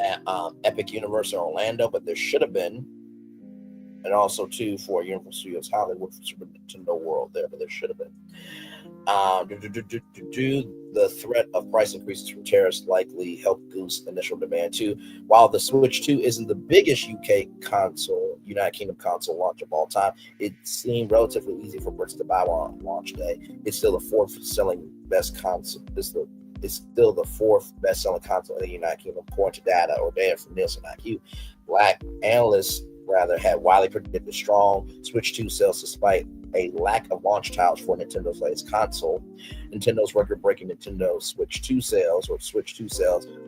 at Epic Universe in Orlando, but there should have been, and also too for Universal Studios Hollywood for Super Nintendo World there, but there should have been. The threat of price increases from tariffs likely helped boost initial demand too. While the Switch 2 isn't the biggest United Kingdom console launch of all time, it seemed relatively easy for Brits to buy on launch day. It's still the fourth best-selling console. It's still the fourth best-selling console in the United Kingdom, according to data from Nielsen IQ. Black analysts had widely predicted strong Switch 2 sales despite a lack of launch titles for Nintendo's latest console. Nintendo's record-breaking Nintendo Switch 2 sales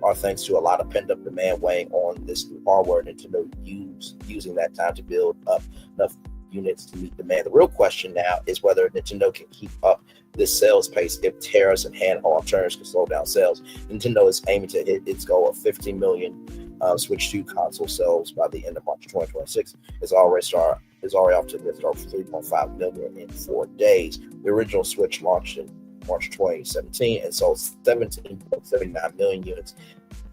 are thanks to a lot of pent-up demand weighing on this new hardware. Nintendo using that time to build up enough units to meet demand. The real question now is whether Nintendo can keep up this sales pace if tariffs and handheld alternatives can slow down sales. Nintendo is aiming to hit its goal of 15 million Switch 2 console sales by the end of March 2026. It's already off to the start for 3.5 million in 4 days. The original Switch launched in March 2017 and sold 17.79 million units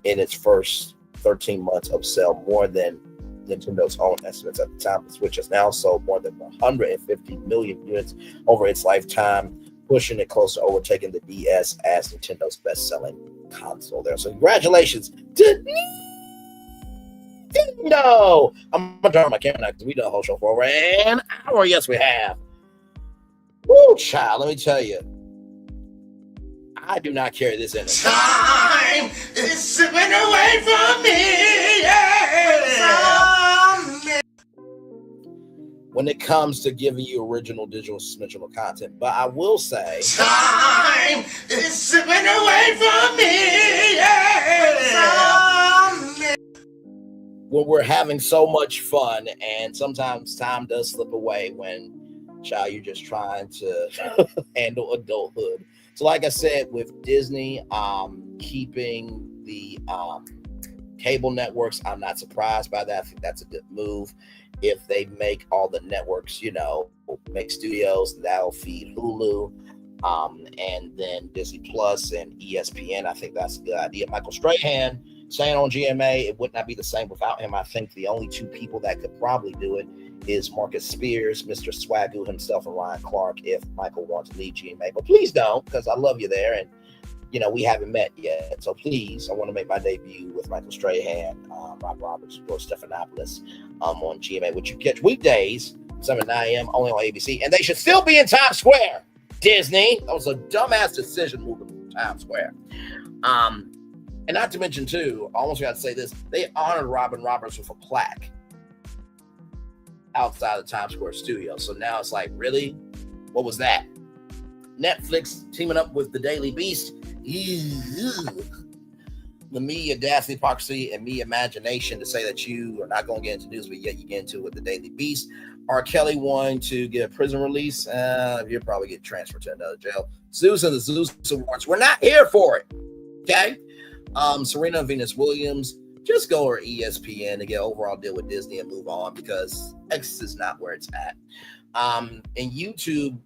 in its first 13 months of sale, more than Nintendo's own estimates at the time. The Switch has now sold more than 150 million units over its lifetime, pushing it close to overtaking the DS as Nintendo's best-selling console there. So congratulations to Nintendo! I'm gonna turn on my camera now because we done a whole show for over an hour. Yes, we have. Woo, child, let me tell you, I do not carry this in.
Time is slipping away from me.
When it comes to giving you original digital content, but I will say,
time is slipping away from me.
When we're having so much fun, and sometimes time does slip away when, child, you're just trying to handle adulthood. So like I said, with Disney keeping the cable networks, I'm not surprised by that. I think that's a good move. If they make all the networks, make studios, that'll feed Hulu, and then Disney Plus and ESPN. I think that's a good idea. Michael Strahan Staying on GMA, it would not be the same without him. I think the only two people that could probably do it is Marcus Spears, Mr. Swagoo himself, and Ryan Clark if Michael wants to leave GMA. But please don't, because I love you there, and we haven't met yet. So please, I want to make my debut with Michael Strahan, Rob Roberts, Will Stephanopoulos on GMA, which you catch weekdays, 7 9 a.m. only on ABC. And they should still be in Times Square, Disney. That was a dumbass decision moving from Times Square. And not to mention, too, I almost got to say this, they honored Robin Roberts with a plaque outside the Times Square studio. So now it's like, really? What was that? Netflix teaming up with the Daily Beast. The me audacity, hypocrisy, and me imagination to say that you are not going to get into news, but yet you get into it with the Daily Beast. R. Kelly wanting to get a prison release. You'll probably get transferred to another jail. Zeus and the Zeus Awards. We're not here for it. Okay? Serena and Venus Williams, just go over ESPN to get an overall deal with Disney and move on, because X is not where it's at. And YouTube,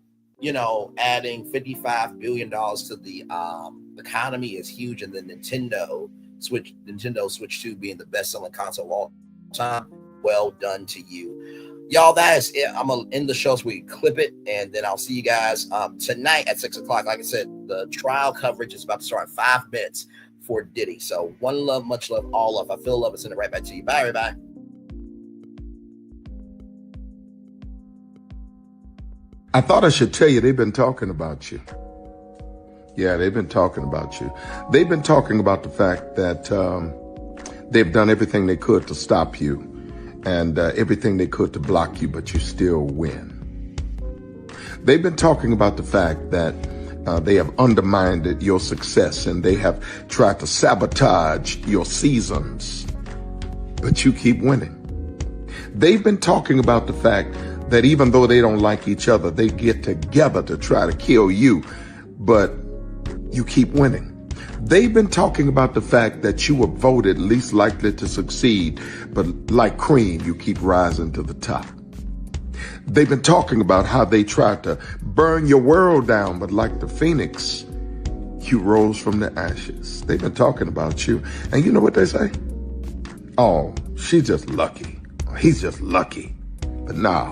adding $55 billion to the economy is huge. And then Nintendo Switch 2 being the best-selling console of all time. Well done to you. Y'all, that is it. I'm going to end the show so we clip it, and then I'll see you guys tonight at 6 o'clock. Like I said, the trial coverage is about to start in 5 minutes for Diddy. So one love, much love, all love. I feel love. It's sending it right back to you. Bye, everybody.
I thought I should tell you, they've been talking about you. Yeah, they've been talking about you. They've been talking about the fact that they've done everything they could to stop you and everything they could to block you, but you still win. They've been talking about the fact that they have undermined your success and they have tried to sabotage your seasons, but you keep winning. They've been talking about the fact that even though they don't like each other, they get together to try to kill you, but you keep winning. They've been talking about the fact that you were voted least likely to succeed, but like cream, you keep rising to the top. They've been talking about how they tried to burn your world down, but like the phoenix, you rose from the ashes. They've been talking about you. And you know what they say? Oh, she's just lucky. He's just lucky. But no,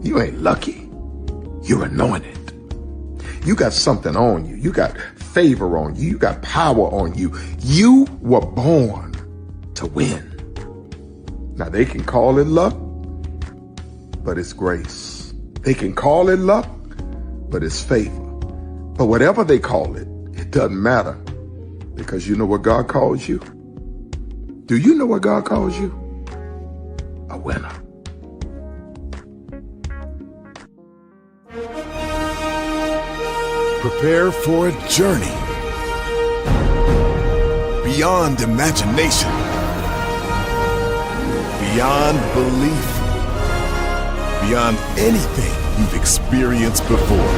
you ain't lucky. You're anointed. You got something on you. You got favor on you. You got power on you. You were born to win. Now, they can call it luck, but it's grace. They can call it luck, but it's favor. But whatever they call it, it doesn't matter, because you know what God calls you? Do you know what God calls you? A winner.
Prepare for a journey beyond imagination, beyond belief, beyond anything you've experienced before.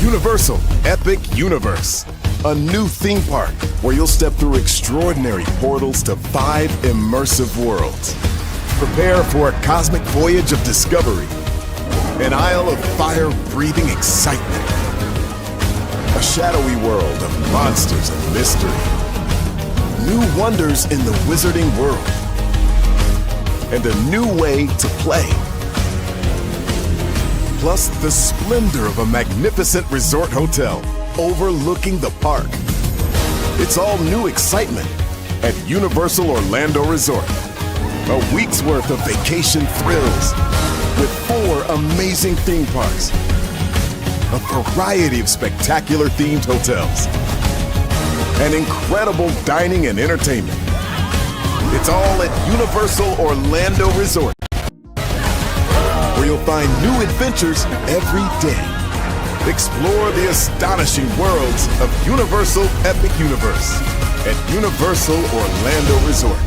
Universal Epic Universe, a new theme park where you'll step through extraordinary portals to 5 immersive worlds. Prepare for a cosmic voyage of discovery, an isle of fire-breathing excitement, a shadowy world of monsters and mystery, new wonders in the wizarding world, and a new way to play. Plus the splendor of a magnificent resort hotel overlooking the park. It's all new excitement at Universal Orlando Resort. A week's worth of vacation thrills with 4 amazing theme parks, a variety of spectacular themed hotels, and incredible dining and entertainment. It's all at Universal Orlando Resort, where you'll find new adventures every day. Explore the astonishing worlds of Universal Epic Universe at Universal Orlando Resort.